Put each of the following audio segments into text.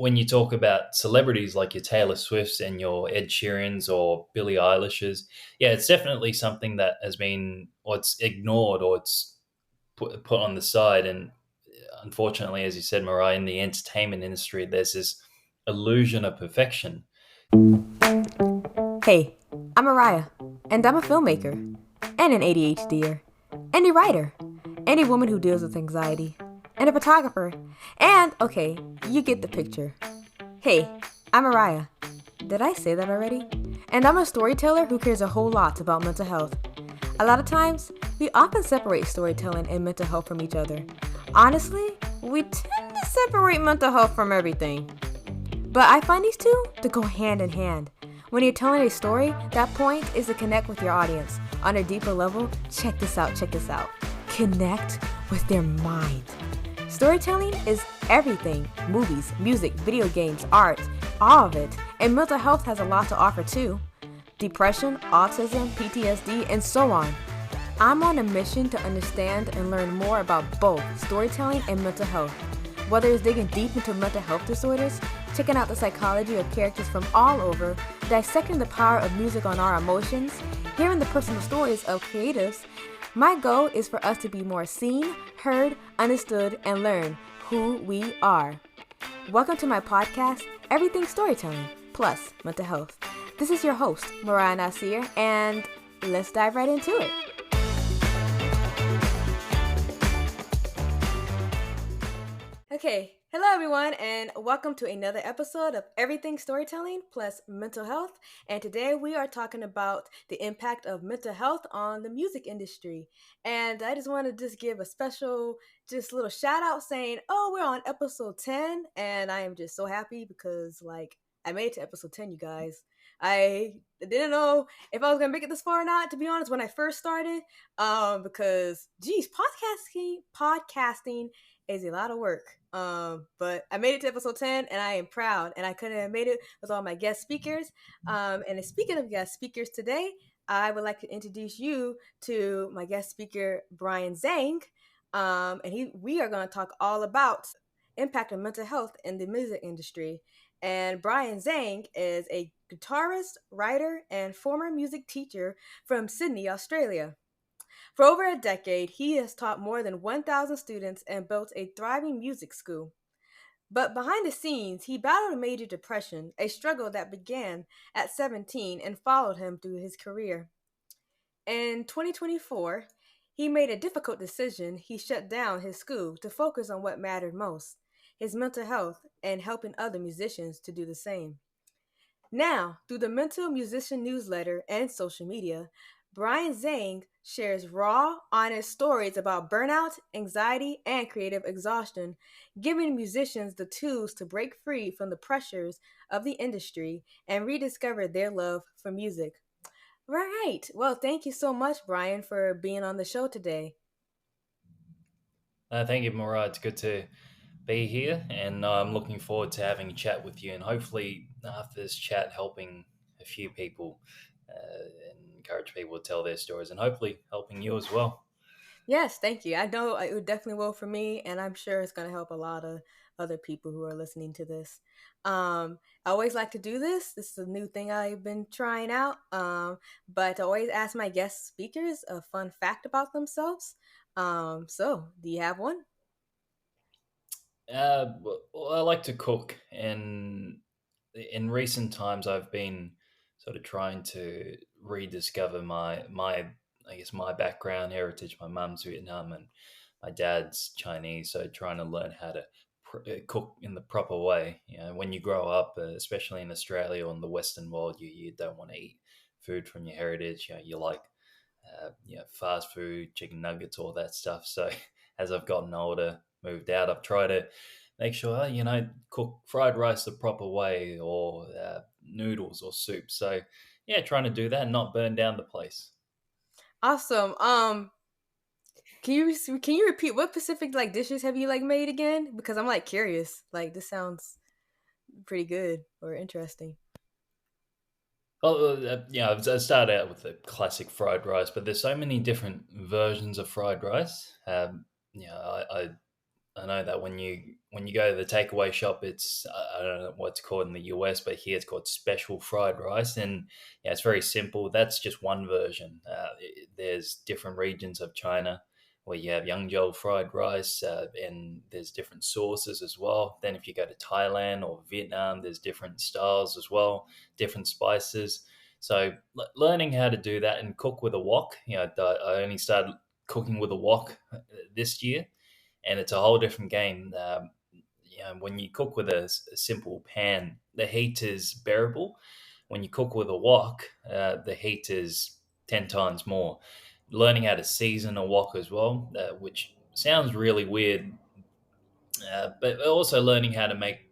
when you talk about celebrities like your Taylor Swifts and your Ed Sheerans or Billie Eilish's, yeah, it's definitely something that has been, or it's ignored, or it's put on the side. And unfortunately, as you said, Mariah, in the entertainment industry, there's this illusion of perfection. Hey, I'm Mariah, and I'm a filmmaker, and an ADHDer, and a writer, and a woman who deals with anxiety, and a photographer, and, okay, you get the picture. Hey, I'm Mariah. Did I say that already? And I'm a storyteller who cares a whole lot about mental health. A lot of times, we often separate storytelling and mental health from each other. Honestly, we tend to separate mental health from everything. But I find these two to go hand in hand. When you're telling a story, that point is to connect with your audience. On a deeper level, check this out. Connect with their mind. Storytelling is everything. Movies, music, video games, art, all of it. And mental health has a lot to offer too. Depression, autism, PTSD, and so on. I'm on a mission to understand and learn more about both storytelling and mental health. Whether it's digging deep into mental health disorders, checking out the psychology of characters from all over, dissecting the power of music on our emotions, hearing the personal stories of creatives, my goal is for us to be more seen, heard, understood, and learn who we are. Welcome to my podcast, Everything Storytelling, plus Mental Health. This is your host, Mariah Nasir, and let's dive right into it. Okay, hello everyone, and welcome to another episode of Everything Storytelling plus Mental Health. And today we are talking about the impact of mental health on the music industry. And I just want to give a special, little shout out saying, we're on episode 10, and I am just so happy because I made it to episode 10, you guys. I didn't know if I was gonna make it this far or not, to be honest, when I first started, because podcasting is a lot of work. But I made it to episode 10 and I am proud, and I couldn't have made it with all my guest speakers. And speaking of guest speakers today, I would like to introduce you to my guest speaker, Brian Zhang. We are going to talk all about impact of mental health in the music industry. And Brian Zhang is a guitarist, writer, and former music teacher from Sydney, Australia. For over a decade, he has taught more than 1,000 students and built a thriving music school. But behind the scenes, he battled a major depression, a struggle that began at 17 and followed him through his career. In 2024, he made a difficult decision. He shut down his school to focus on what mattered most, his mental health, and helping other musicians to do the same. Now, through the Mental Musician newsletter and social media, Brian Zhang shares raw, honest stories about burnout, anxiety, and creative exhaustion, giving musicians the tools to break free from the pressures of the industry and rediscover their love for music. Right. Well, thank you so much, Brian, for being on the show today. Thank you, Mariah. It's good to be here, and I'm looking forward to having a chat with you, and hopefully after this chat helping a few people and encourage people to tell their stories, and hopefully helping you as well. Yes, thank you. I know it definitely will for me, and I'm sure it's going to help a lot of other people who are listening to this. I always like to do this. This is a new thing I've been trying out. But I always ask my guest speakers a fun fact about themselves. So, do you have one? Well, I like to cook, and in recent times I've been sort of trying to rediscover my I guess my background heritage. My mum's Vietnam and my dad's Chinese, so trying to learn how to cook in the proper way. You know, when you grow up, especially in Australia or in the Western world, you don't want to eat food from your heritage. You know, you like fast food, chicken nuggets, all that stuff. So as I've gotten older, moved out, I've tried to make sure, cook fried rice the proper way, or noodles or soup. So yeah, trying to do that and not burn down the place. Awesome. Can you repeat what specific dishes have you made again? Because I'm curious. This sounds pretty good or interesting. Well, I started out with the classic fried rice, but there's so many different versions of fried rice. I know that when you go to the takeaway shop, it's I don't know what it's called in the US, but here it's called special fried rice, and yeah, it's very simple. That's just one version. There's different regions of China where you have Yangzhou fried rice, and there's different sauces as well. Then if you go to Thailand or Vietnam, there's different styles as well, different spices. So learning how to do that and cook with a wok, I only started cooking with a wok this year, and it's a whole different game. When you cook with a simple pan, the heat is bearable. When you cook with a wok, the heat is 10 times more. Learning how to season a wok as well, which sounds really weird, but also learning how to make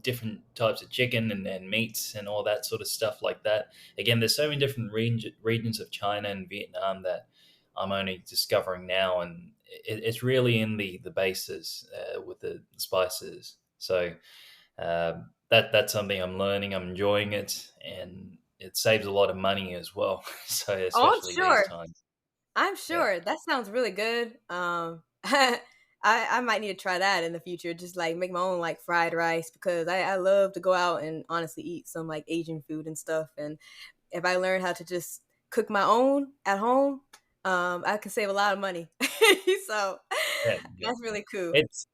different types of chicken and meats and all that sort of stuff like that. Again, there's so many different regions of China and Vietnam that I'm only discovering now, and it's really in the bases with the spices. So that's something I'm learning. I'm enjoying it, and it saves a lot of money as well. So Oh, I'm especially these sure. times, I'm yeah. sure. That sounds really good. I might need to try that in the future. Just like make my own like fried rice because I love to go out and honestly eat some like Asian food and stuff. And if I learn how to just cook my own at home, I can save a lot of money. So Yeah, yeah. that's really cool. It's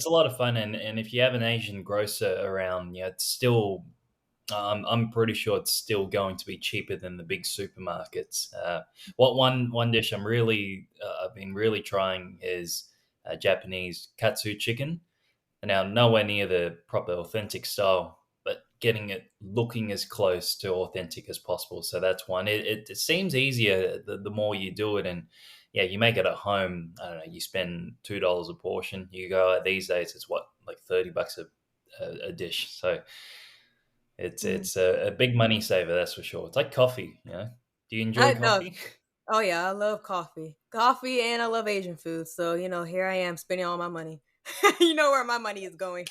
a lot of fun, and if you have an Asian grocer around, it's still I'm pretty sure it's still going to be cheaper than the big supermarkets. What one dish I've been really trying is Japanese katsu chicken. Now, nowhere near the proper authentic style, but getting it looking as close to authentic as possible. So that's one. It seems easier the more you do it, and yeah, you make it at home. I don't know. You spend $2 a portion. You go these days, it's what like $30 a dish. So Mm. it's a big money saver, that's for sure. It's like coffee. Do you enjoy I know. coffee? Oh yeah, I love coffee, and I love Asian food. So here I am spending all my money. You know where my money is going.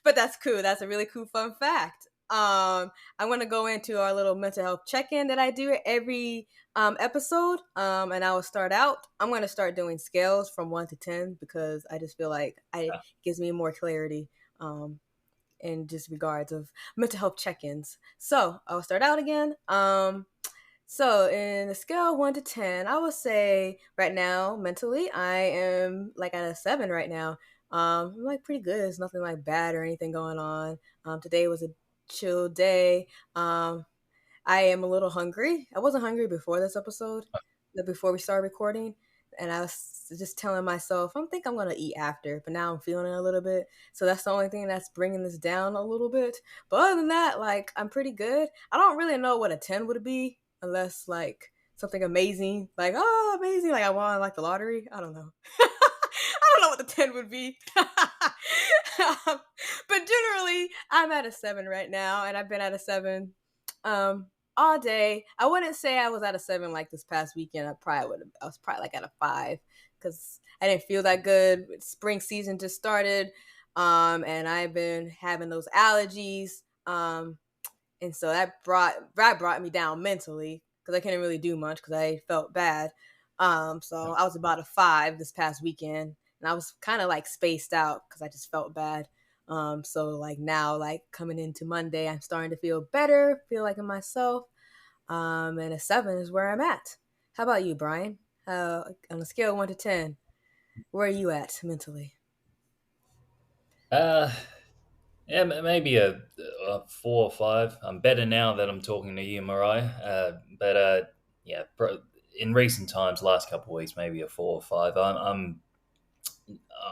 But that's cool. That's a really cool fun fact. I want to go into our little mental health check-in that I do every episode. And I will start out. I'm going to start doing scales from 1 to 10 because I just feel like it gives me more clarity. In just regards of mental health check-ins. So I'll start out again. So in a scale of 1 to 10, I would say right now mentally I am like at a 7 right now. I'm like pretty good. There's nothing like bad or anything going on. Today was a chill day. I am a little hungry. I wasn't hungry before this episode, before we started recording, and I was just telling myself, I think I'm gonna eat after, but now I'm feeling it a little bit. So that's the only thing that's bringing this down a little bit. But other than that, like I'm pretty good. I don't really know what a 10 would be unless like something amazing, like oh amazing, like I won like the lottery. I don't know. I don't know what the 10 would be. But generally, I'm at a 7 right now, and I've been at a 7. Um, all day. I wouldn't say I was at a 7 like this past weekend. I was probably like at a 5 because I didn't feel that good. Spring season just started, and I've been having those allergies, and so that brought me down mentally because I couldn't really do much because I felt bad. So I was about a 5 this past weekend, and I was kind of like spaced out because I just felt bad. So like now, like coming into Monday, I'm starting to feel better, feel like in myself. And a 7 is where I'm at. How about you, Brian? On a scale of 1 to 10, where are you at mentally? Uh, yeah, maybe a 4 or 5. I'm better now that I'm talking to you, Mariah. But yeah, in recent times, last couple of weeks, maybe a 4 or 5.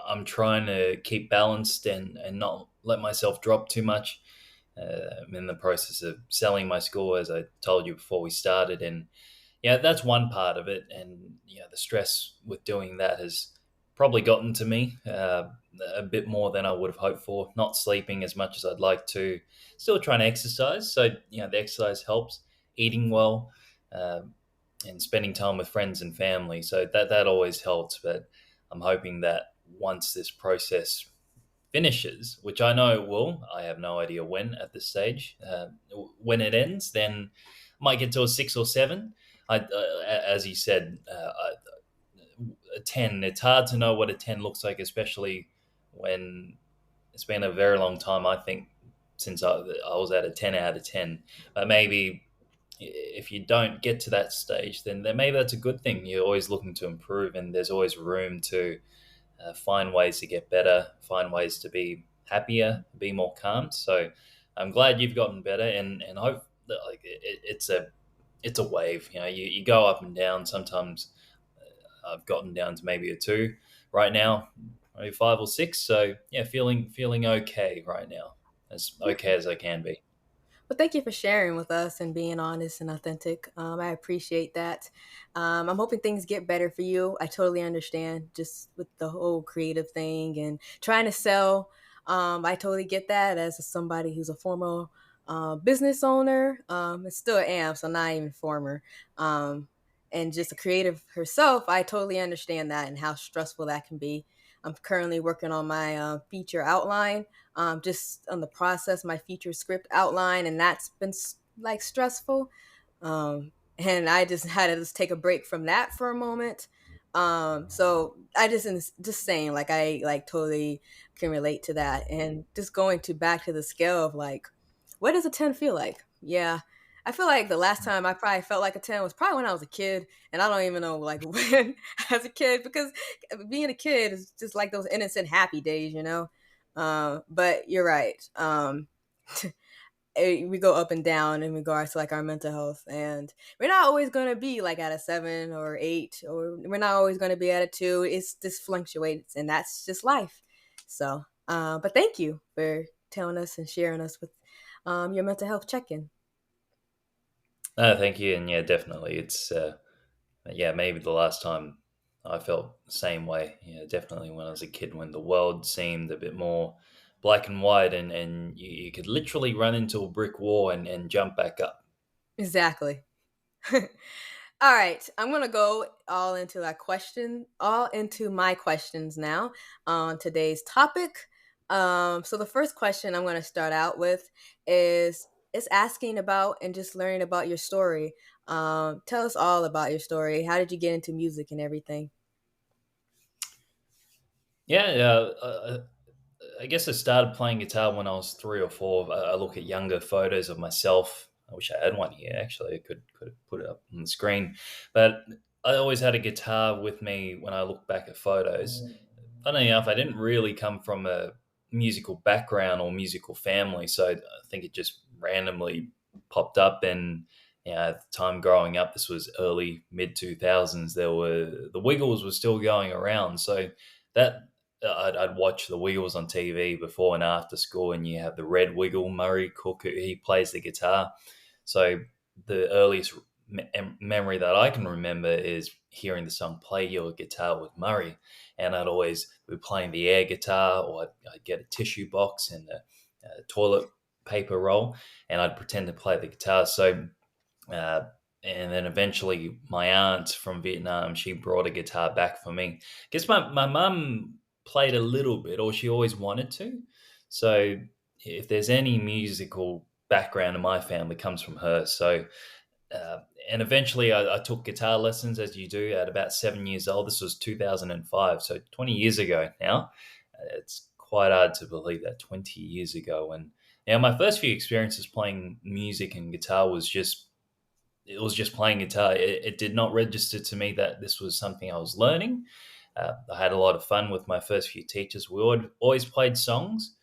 I'm trying to keep balanced and not let myself drop too much. I'm in the process of selling my school, as I told you before we started, and yeah, that's one part of it. And the stress with doing that has probably gotten to me a bit more than I would have hoped for. Not sleeping as much as I'd like to. Still trying to exercise, so the exercise helps. Eating well. And spending time with friends and family. So that always helps. But I'm hoping that once this process finishes, which I know it will, I have no idea when at this stage. When it ends, then I might get to a 6 or 7. As you said, a 10. It's hard to know what a 10 looks like, especially when it's been a very long time, I think, since I was at a 10 out of 10. But maybe if you don't get to that stage, then maybe that's a good thing. You're always looking to improve, and there's always room to find ways to get better, find ways to be happier, be more calm. So I'm glad you've gotten better, and hope that like it's a wave. You go up and down. Sometimes I've gotten down to maybe a two right now, maybe five or six. So yeah, feeling okay right now, as Yeah. okay as I can be. Well, thank you for sharing with us and being honest and authentic. I appreciate that. I'm hoping things get better for you. I totally understand just with the whole creative thing and trying to sell. I totally get that as somebody who's a former business owner. And still am, so not even former. Um, and just a creative herself, I totally understand that and how stressful that can be. I'm currently working on my feature outline, just on the process, my feature script outline, and that's been like stressful. And I just had to just take a break from that for a moment. So I just saying, like, I like totally can relate to that, and just going to back to the scale of like, what does a 10 feel like? Yeah. I feel like the last time I probably felt like a 10 was probably when I was a kid, and I don't even know like when as a kid, because being a kid is just like those innocent happy days, you know. But you're right. We go up and down in regards to like our mental health, and we're not always going to be like at a 7 or 8, or we're not always going to be at a 2. It's just fluctuates, and that's just life. So but thank you for telling us and sharing us with your mental health check-in. No, thank you, and yeah, definitely, it's yeah, maybe the last time I felt the same way. Yeah, definitely when I was a kid, when the world seemed a bit more black and white, and you could literally run into a brick wall and jump back up. Exactly. All right, I'm gonna go all into my questions now on today's topic. So the first question I'm gonna start out with is asking about and just learning about your story. Tell us all about your story. How did you get into music and everything? Yeah, I guess I started playing guitar when I was 3 or 4. I look at younger photos of myself. I wish I had one here. Actually, I could have put it up on the screen. But I always had a guitar with me when I look back at photos. Funny enough, I didn't really come from a musical background or musical family, so I think it just randomly popped up. And at the time growing up, this was early mid 2000s. There were the Wiggles were still going around, so that I'd watch the Wiggles on TV before and after school, and you have the Red Wiggle, Murray Cook, who he plays the guitar. So the earliest memory that I can remember is hearing the song "Play Your Guitar with Murray," and I'd always be playing the air guitar, or I'd get a tissue box and a toilet paper roll, and I'd pretend to play the guitar. So uh, and then eventually, my aunt from Vietnam, she brought a guitar back for me. Guess my mum played a little bit, or she always wanted to. So if there's any musical background in my family, comes from her. So uh, and eventually, I took guitar lessons, as you do, at about 7 years old. This was 2005, so 20 years ago now. It's quite hard to believe that 20 years ago. And now, my first few experiences playing music and guitar was just playing guitar. It did not register to me that this was something I was learning. I had a lot of fun with my first few teachers. We always played songs.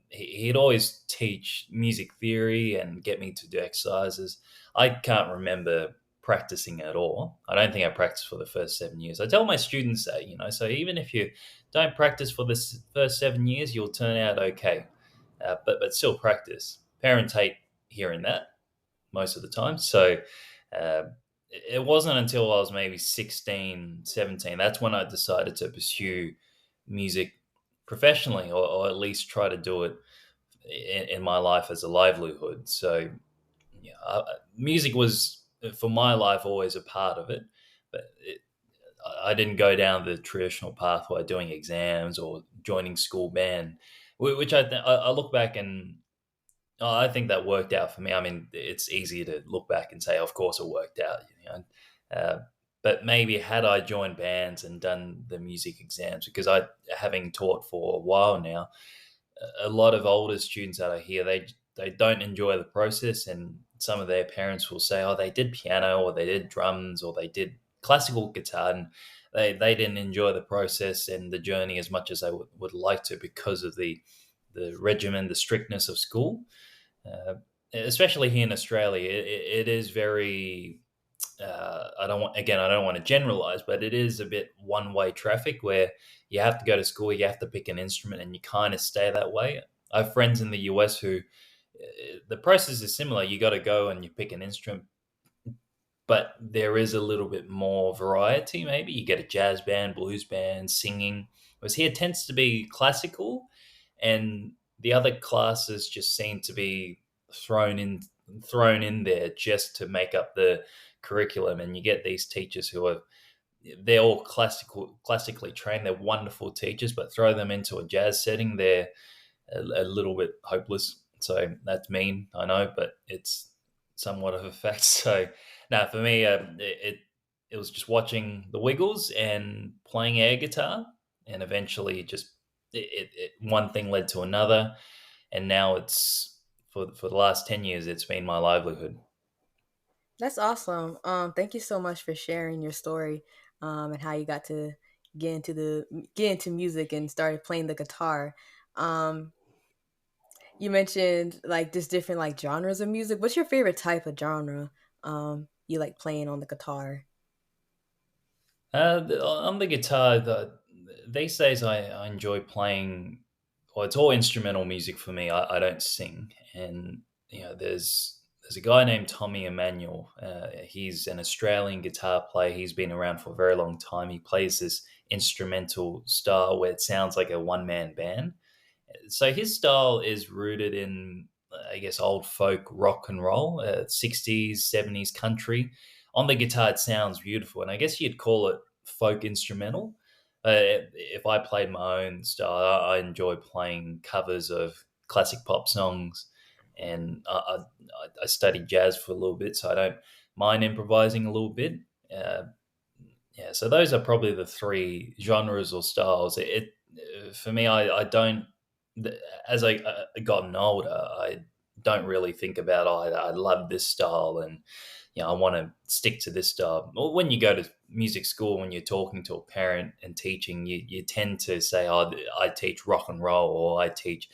He'd always teach music theory and get me to do exercises. I can't remember practicing at all. I don't think I practiced for the first 7 years. I tell my students that, so even if you don't practice for the first 7 years, you'll turn out okay. But still practice. Parents hate hearing that most of the time. So uh, it wasn't until I was maybe 16, 17, that's when I decided to pursue music professionally, or at least try to do it in my life as a livelihood. So yeah, music was, for my life, always a part of it. But I didn't go down the traditional pathway doing exams or joining school band, which I look back and I think that worked out for me. I mean, it's easy to look back and say, of course, it worked out. But maybe had I joined bands and done the music exams, because I, having taught for a while now, a lot of older students that I hear, they don't enjoy the process, and some of their parents will say, oh, they did piano or they did drums or they did classical guitar, and they didn't enjoy the process and the journey as much as they would like to because of the regimen, the strictness of school. Especially here in Australia, it is very. I don't want to generalize, but it is a bit one way traffic where you have to go to school, you have to pick an instrument, and you kind of stay that way. I have friends in the US who the process is similar. You got to go and you pick an instrument, but there is a little bit more variety. Maybe you get a jazz band, blues band, singing. Whereas here it tends to be classical, and the other classes just seem to be thrown in thrown in there just to make up the curriculum. And you get these teachers who are they're all classically trained. They're wonderful teachers, but throw them into a jazz setting, they're a little bit hopeless. So that's mean, I know, but it's somewhat of a fact. So now for me, it was just watching the Wiggles and playing air guitar, and eventually just one thing led to another, and now it's for the last 10 years, it's been my livelihood. That's awesome. Thank you so much for sharing your story, and how you got to get into music and started playing the guitar. Um, you mentioned like just different like genres of music. What's your favorite type of genre? You like playing on the guitar? On the guitar, these days I enjoy playing. Well, it's all instrumental music for me. I don't sing, and there's a guy named Tommy Emmanuel. He's an Australian guitar player. He's been around for a very long time. He plays this instrumental style where it sounds like a one man band. So his style is rooted in, I guess, old folk rock and roll, 60s, 70s country. On the guitar, it sounds beautiful. And I guess you'd call it folk instrumental. If I played my own style, I enjoy playing covers of classic pop songs. And I studied jazz for a little bit, so I don't mind improvising a little bit. Uh, yeah, so those are probably the three genres or styles. For me, I don't. As I gotten older, I don't really think about. Oh, I love this style, and I want to stick to this style. Well, when you go to music school, when you're talking to a parent and teaching, you tend to say, "Oh, I teach rock and roll," or "I teach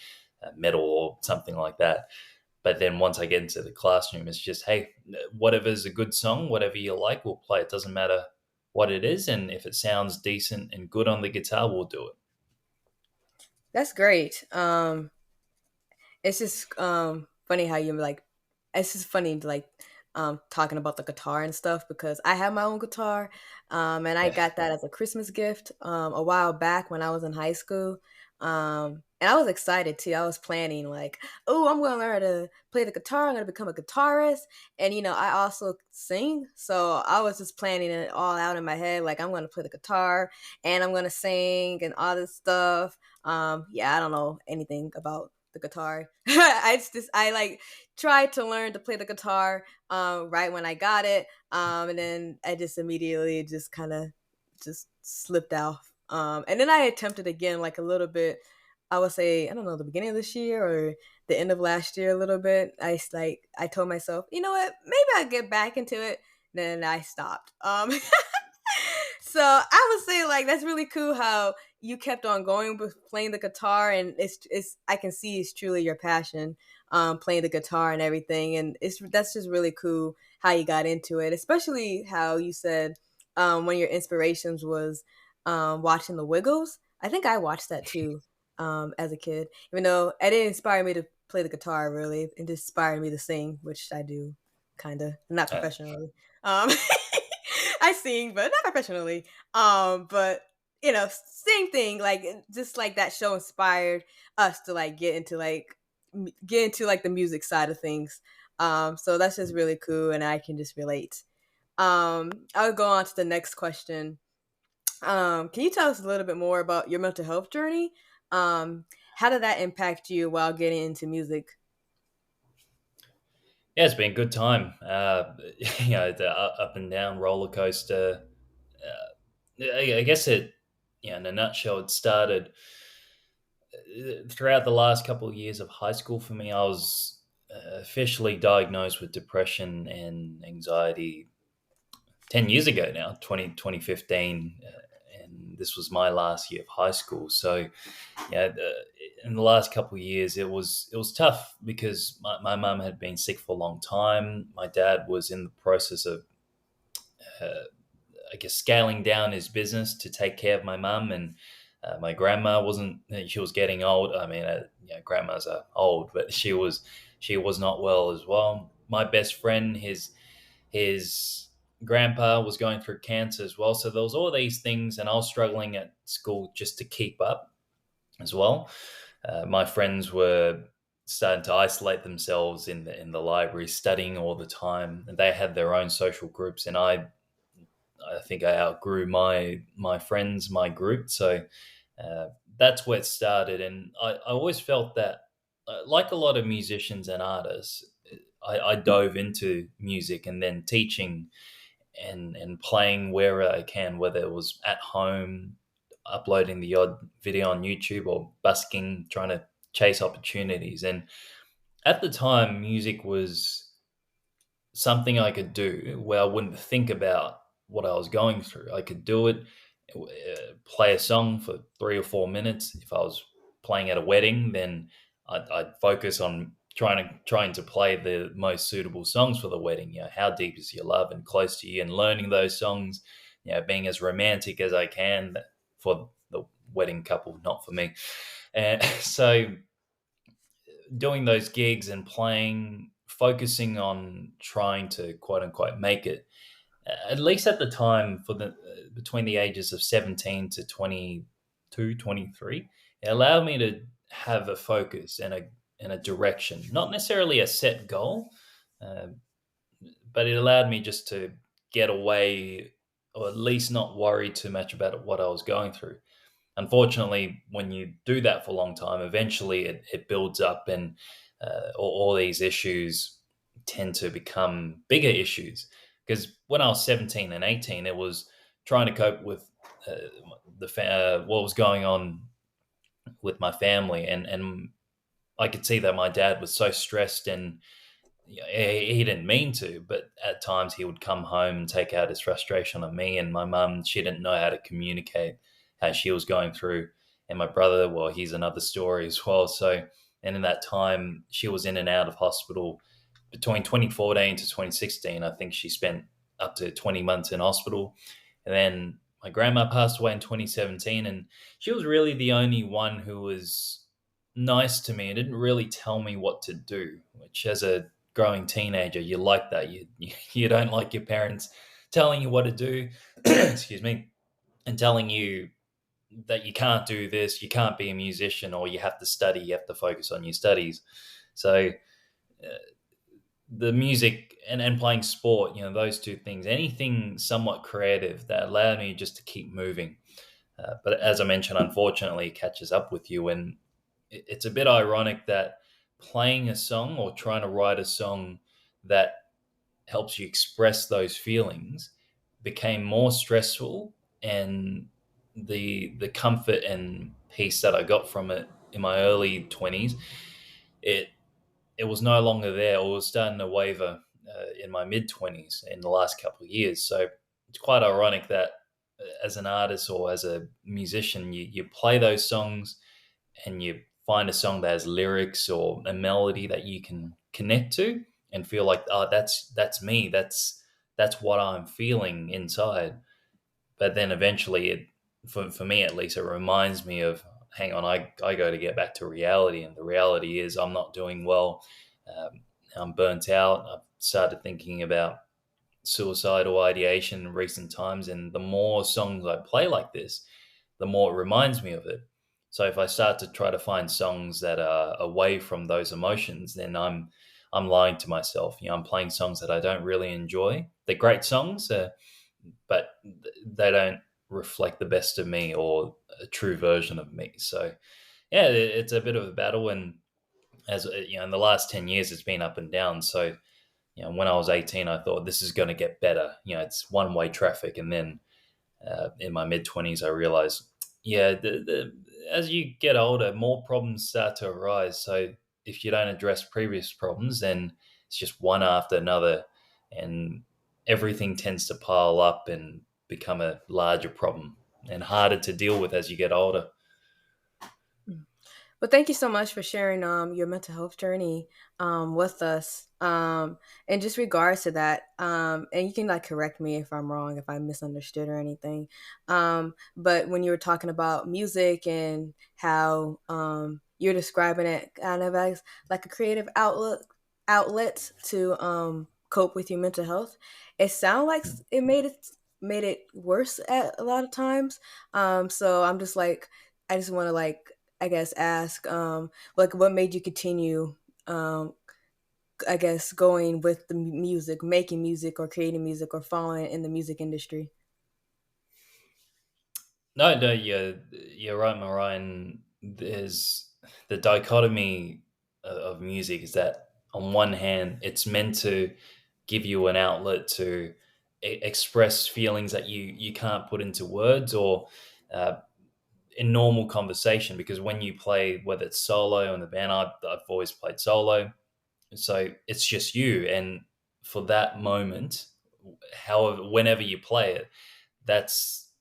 metal," or something like that. But then once I get into the classroom, it's just, hey, whatever's a good song, whatever you like, we'll play. It doesn't matter what it is. And if it sounds decent and good on the guitar, we'll do it. That's great. It's just funny how you like. It's just funny like talking about the guitar and stuff because I have my own guitar, and I Yeah. got that as a Christmas gift a while back when I was in high school. And I was excited too. I was planning like, oh, I'm going to learn how to play the guitar. I'm going to become a guitarist, and I also sing. So I was just planning it all out in my head. Like I'm going to play the guitar and I'm going to sing and all this stuff. Yeah, I don't know anything about the guitar. I like tried to learn to play the guitar right when I got it, and then I just immediately just kind of just slipped off. And then I attempted again like a little bit. I would say I don't know the beginning of this year or the end of last year a little bit. I told myself, you know what, maybe I'll get back into it. Then I stopped. So I would say like that's really cool how you kept on going with playing the guitar, and it's I can see it's truly your passion, playing the guitar and everything, and that's just really cool how you got into it, especially how you said one of your inspirations was watching the Wiggles. I think I watched that too as a kid, even though it didn't inspire me to play the guitar really, it inspired me to sing, which I do kind of not Uh, professionally. Um, I sing, but not professionally. But same thing. Like just like that show inspired us to like get into like the music side of things. So that's just really cool, and I can just relate. I'll go on to the next question. Can you tell us a little bit more about your mental health journey? How did that impact you while getting into music? yeah, it's been a good time. The up and down roller coaster. I guess it, yeah, in a nutshell, it started throughout the last couple of years of high school for me. I was officially diagnosed with depression and anxiety 10 years ago now, 2015. And this was my last year of high school. So, yeah, in the last couple of years, it was tough because my mum had been sick for a long time. My dad was in the process of uh, I guess scaling down his business to take care of my mum, and my grandma wasn't. She was getting old. I mean, grandmas are old, but she was not well as well. My best friend, his grandpa was going through cancer as well. So there was all these things, and I was struggling at school just to keep up as well. My friends were starting to isolate themselves in the library, studying all the time, and they had their own social groups, and I think I outgrew my friends, my group. So uh, that's where it started, and I always felt that, like a lot of musicians and artists, I dove into music and then teaching and playing wherever I can, whether it was at home, uploading the odd video on YouTube, or busking, trying to chase opportunities. And at the time, music was something I could do where I wouldn't think about what I was going through. I could do it, play a song for 3 or 4 minutes. If I was playing at a wedding, then I'd focus on trying to play the most suitable songs for the wedding. How deep is your love and close to you, and learning those songs. Being as romantic as I can for the wedding couple, not for me. And so doing those gigs and playing, focusing on trying to quote unquote make it, at least at the time, for the between the ages of 17 to 22, 23, it allowed me to have a focus and a direction, not necessarily a set goal, uh, but it allowed me just to get away, or at least not worry too much about what I was going through. Unfortunately, when you do that for a long time, eventually it builds up, and all these issues tend to become bigger issues. Because when I was 17 and 18, it was trying to cope with what was going on with my family, and I could see that my dad was so stressed, and he didn't mean to, but at times he would come home and take out his frustration on me. And my mum, she didn't know how to communicate how she was going through. And my brother, well, he's another story as well. So, and in that time, she was in and out of hospital between 2014 to 2016. I think she spent up to 20 months in hospital. And then my grandma passed away in 2017. And she was really the only one who was nice to me and didn't really tell me what to do, which, as a growing teenager, you like that. You don't like your parents telling you what to do, excuse me, and telling you that you can't do this, you can't be a musician, or you have to study, you have to focus on your studies. So uh, the music and playing sport, those two things, anything somewhat creative that allowed me just to keep moving. But as I mentioned, unfortunately, it catches up with you, and it's a bit ironic that playing a song or trying to write a song that helps you express those feelings became more stressful, and the comfort and peace that I got from it in my early 20s, it it was no longer there, or was starting to waver in my mid 20s in the last couple of years. So it's quite ironic that as an artist or as a musician, you play those songs and you find a song that has lyrics or a melody that you can connect to and feel like, oh, that's me, that's what I'm feeling inside. But then eventually, for me at least, it reminds me of, hang on, I go to get back to reality, and the reality is I'm not doing well. um, I'm burnt out. I've started thinking about suicidal ideation in recent times, and the more songs I play like this, the more it reminds me of it. So if I start to try to find songs that are away from those emotions, then I'm lying to myself. I'm playing songs that I don't really enjoy. They're great songs, but they don't reflect the best of me or a true version of me. So yeah, it's a bit of a battle, and as in the last 10 years, it's been up and down. So when I was 18, I thought this is going to get better. It's one way traffic, and then in my mid 20s, I realized, yeah, as you get older, more problems start to arise. So if you don't address previous problems, then it's just one after another, and everything tends to pile up and become a larger problem and harder to deal with as you get older. But thank you so much for sharing your mental health journey with us. And just regards to that, and you can like correct me if I'm wrong, if I misunderstood or anything. But when you were talking about music and how you're describing it kind of as like a creative outlet to cope with your mental health, it sounds like it made it worse at a lot of times. So I'm just like, I just want to like, I guess, ask like what made you continue um I guess going with the music, making music or creating music or following in the music industry. No, no, you're right, Mariah. There's the dichotomy of music is that on one hand, it's meant to give you an outlet to express feelings that you can't put into words or uh, in normal conversation. Because when you play, whether it's solo in the band, I've always played solo, so it's just you, and for that moment, however, whenever you play it, that's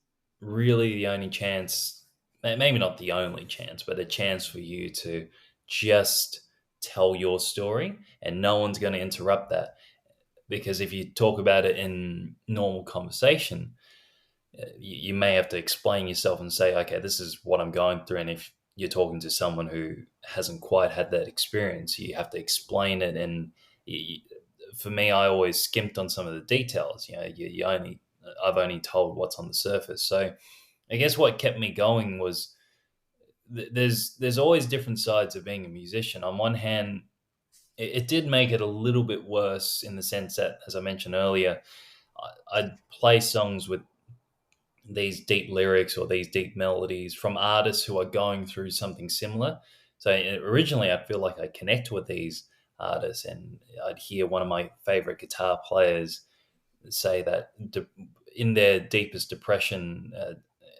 really the only chance, maybe not the only chance, but a chance for you to just tell your story, and no one's going to interrupt that. Because if you talk about it in normal conversation, you may have to explain yourself and say, okay, this is what I'm going through. And if you're talking to someone who hasn't quite had that experience, you have to explain it. And you, for me, I always skimped on some of the details. I've only told what's on the surface. So I guess what kept me going was there's always different sides of being a musician. On one hand, it did make it a little bit worse in the sense that, as I mentioned earlier, I'd play songs with these deep lyrics or these deep melodies from artists who are going through something similar. So originally, I feel like I connect with these artists, and I'd hear one of my favorite guitar players say that in their deepest depression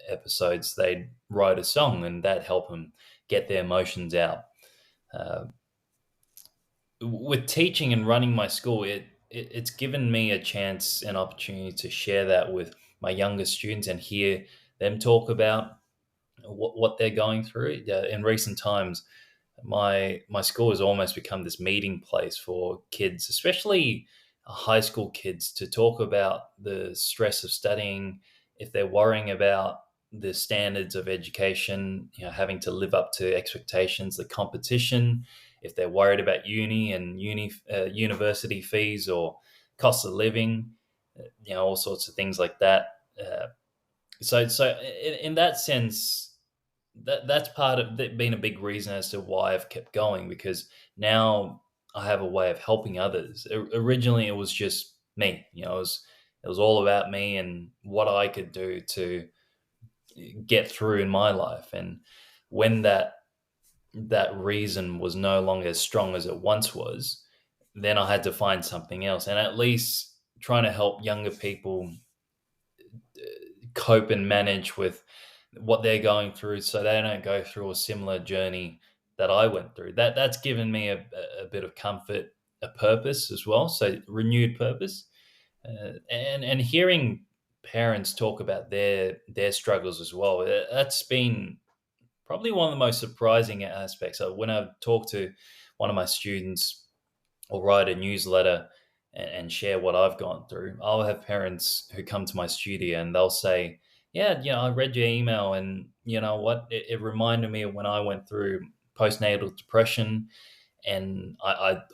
episodes, they'd write a song, and that helped them get their emotions out. Uh, with teaching and running my school, it's given me a chance and opportunity to share that with my younger students and hear them talk about what they're going through. In recent times, my school has almost become this meeting place for kids, especially high school kids, to talk about the stress of studying, if they're worrying about the standards of education, having to live up to expectations, the competition, if they're worried about university fees or cost of living, all sorts of things like that. So in that sense, that's part of that being a big reason as to why I've kept going, because now I have a way of helping others. Originally, it was just me. It was all about me and what I could do to get through in my life. And when that reason was no longer as strong as it once was, then I had to find something else. And at least trying to help younger people cope and manage with what they're going through so they don't go through a similar journey that I went through. That's given me a bit of comfort, a purpose as well. So renewed purpose, and hearing parents talk about their struggles as well. That's been probably one of the most surprising aspects. So when I talk to one of my students or write a newsletter and share what I've gone through, I'll have parents who come to my studio and they'll say, "Yeah, I read your email, and you know what? It reminded me of when I went through postnatal depression, and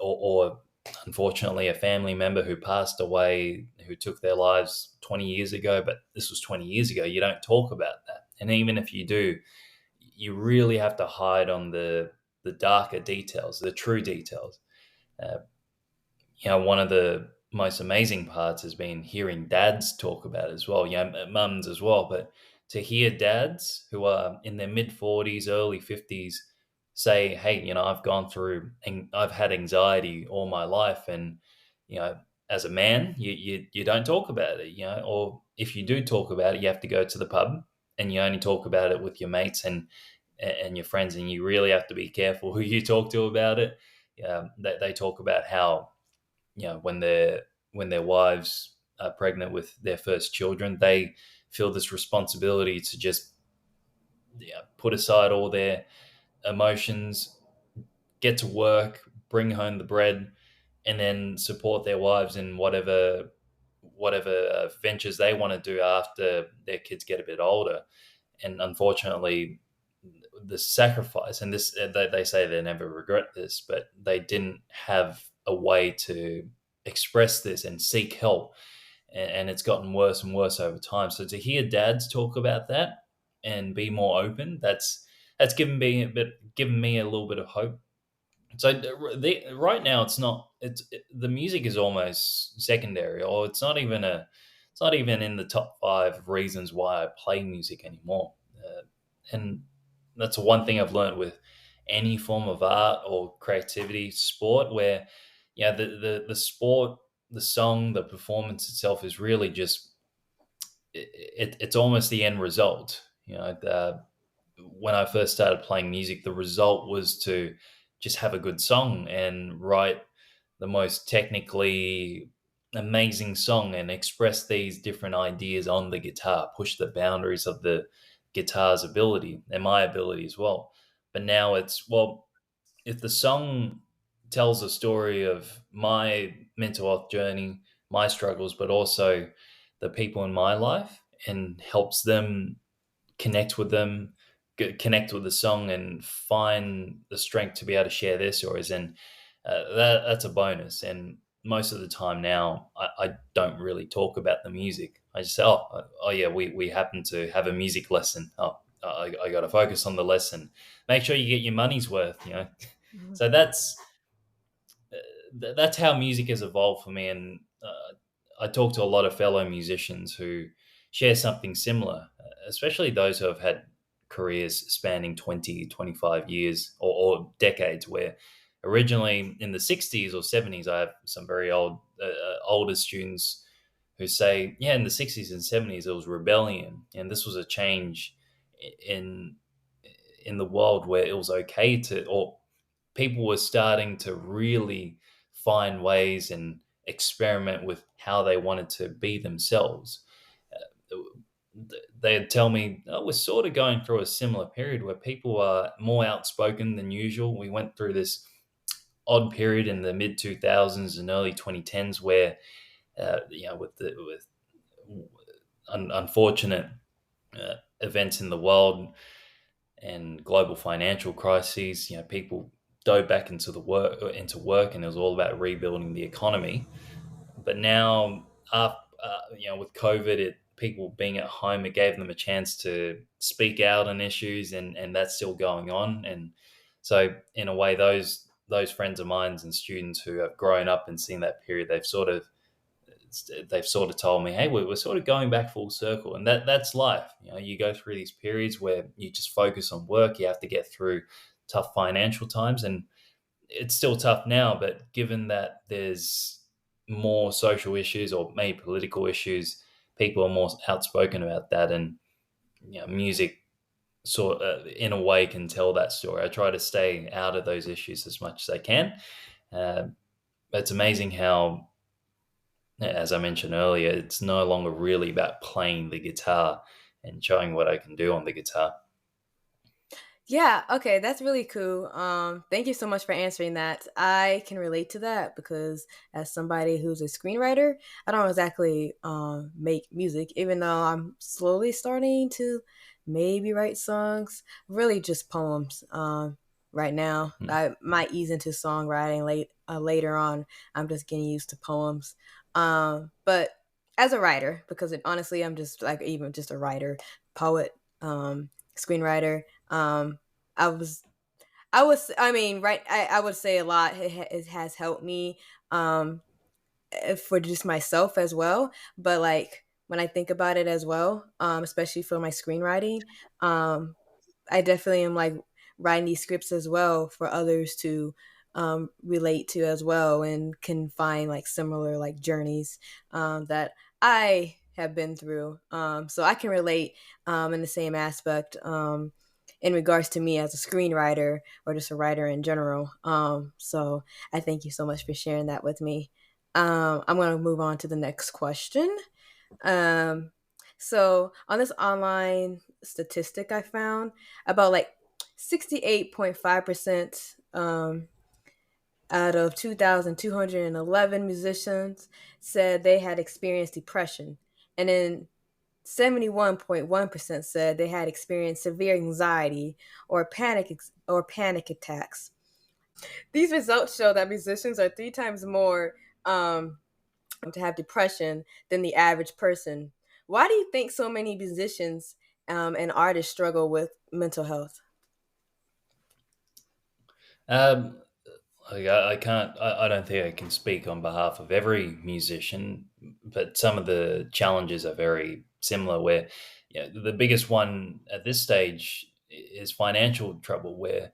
or unfortunately, a family member who passed away, who took their lives 20 years ago. But this was 20 years ago. You don't talk about that, and even if you do, you really have to hide on the darker details, the true details." Uh, One of the most amazing parts has been hearing dads talk about it as well, mums as well. But to hear dads who are in their mid 40s, early 50s say, hey, I've gone through and I've had anxiety all my life. And, as a man, you don't talk about it, or if you do talk about it, you have to go to the pub, and you only talk about it with your mates and your friends, and you really have to be careful who you talk to about it. They talk about how, when their wives are pregnant with their first children, they feel this responsibility to just, put aside all their emotions, get to work, bring home the bread, and then support their wives in whatever ventures they want to do after their kids get a bit older. And unfortunately, the sacrifice, and this, they say they never regret this, but they didn't have a way to express this and seek help, and it's gotten worse and worse over time. So to hear dads talk about that and be more open, that's given me a little bit of hope. So right now, it's not. The music is almost secondary, or it's not even in the top five reasons why I play music anymore. And that's one thing I've learned with any form of art or creativity, sport, where, the sport, the song, the performance itself is really just, it's almost the end result. When I first started playing music, the result was to just have a good song and write the most technically amazing song and express these different ideas on the guitar, push the boundaries of the guitar's ability and my ability as well. But now it's, well, if the song tells a story of my mental health journey, my struggles, but also the people in my life, and helps them connect with them, connect with the song, and find the strength to be able to share their stories. And that's a bonus. And most of the time now, I don't really talk about the music. I just say, oh yeah, we happen to have a music lesson. Oh, I got to focus on the lesson. Make sure you get your money's worth. Mhm. So that's how music has evolved for me. And I talk to a lot of fellow musicians who share something similar, especially those who have had careers spanning 20, 25 years, or decades, where originally in the 60s or 70s, I have some very older students who say, yeah, in the 60s and 70s, it was rebellion. And this was a change in in the world where it was okay to, or people were starting to really find ways and experiment with how they wanted to be themselves. Uh, They'd tell me, oh, we're sort of going through a similar period where people are more outspoken than usual. We went through this odd period in the mid 2000s and early 2010s where, with unfortunate events in the world and global financial crises, people dove back into work, and it was all about rebuilding the economy. But now, with COVID, people being at home, it gave them a chance to speak out on issues, and that's still going on. And so, in a way, those friends of mine and students who have grown up and seen that period, they've sort of told me, hey, we're sort of going back full circle. And that's life. You go through these periods where you just focus on work. You have to get through tough financial times, and it's still tough now. But given that there's more social issues or maybe political issues, people are more outspoken about that. And music in a way can tell that story. I try to stay out of those issues as much as I can. uh, it's amazing how, as I mentioned earlier, it's no longer really about playing the guitar and showing what I can do on the guitar. Yeah, okay, that's really cool. Thank you so much for answering that. I can relate to that because as somebody who's a screenwriter, I don't exactly make music, even though I'm slowly starting to maybe write songs. Really, just poems. Right now, Hmm. I might ease into songwriting later on. I'm just getting used to poems. But as a writer, because honestly, I'm just like even just a writer, poet, screenwriter. I was, I mean, right. I would say a lot. It has helped me um, for just myself as well. But like when I think about it as well, especially for my screenwriting, um, I definitely am like writing these scripts as well for others to relate to as well and can find like similar like journeys that I have been through. So I can relate in the same aspect in regards to me as a screenwriter or just a writer in general. So I thank you so much for sharing that with me. I'm going to move on to the next question. Um, so on this online statistic I found, about like 68.5% out of 2,211 musicians said they had experienced depression. And then 71.1% said they had experienced severe anxiety or panic attacks. These results show that musicians are 3 times more to have depression than the average person. Why do you think so many musicians and artists struggle with mental health? Um, I can't. I don't think I can speak on behalf of every musician, but some of the challenges are very similar. Where, the biggest one at this stage is financial trouble. Where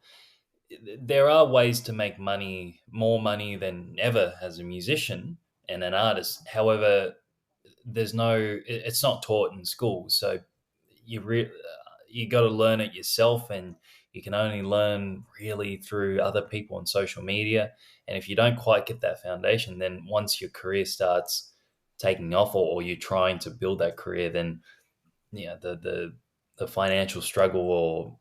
there are ways to make money, more money than ever as a musician and an artist. However, there's no. It's not taught in school, so you got to learn it yourself, and you can only learn really through other people on social media. And if you don't quite get that foundation, then once your career starts taking off, or you're trying to build that career, then the financial struggle, or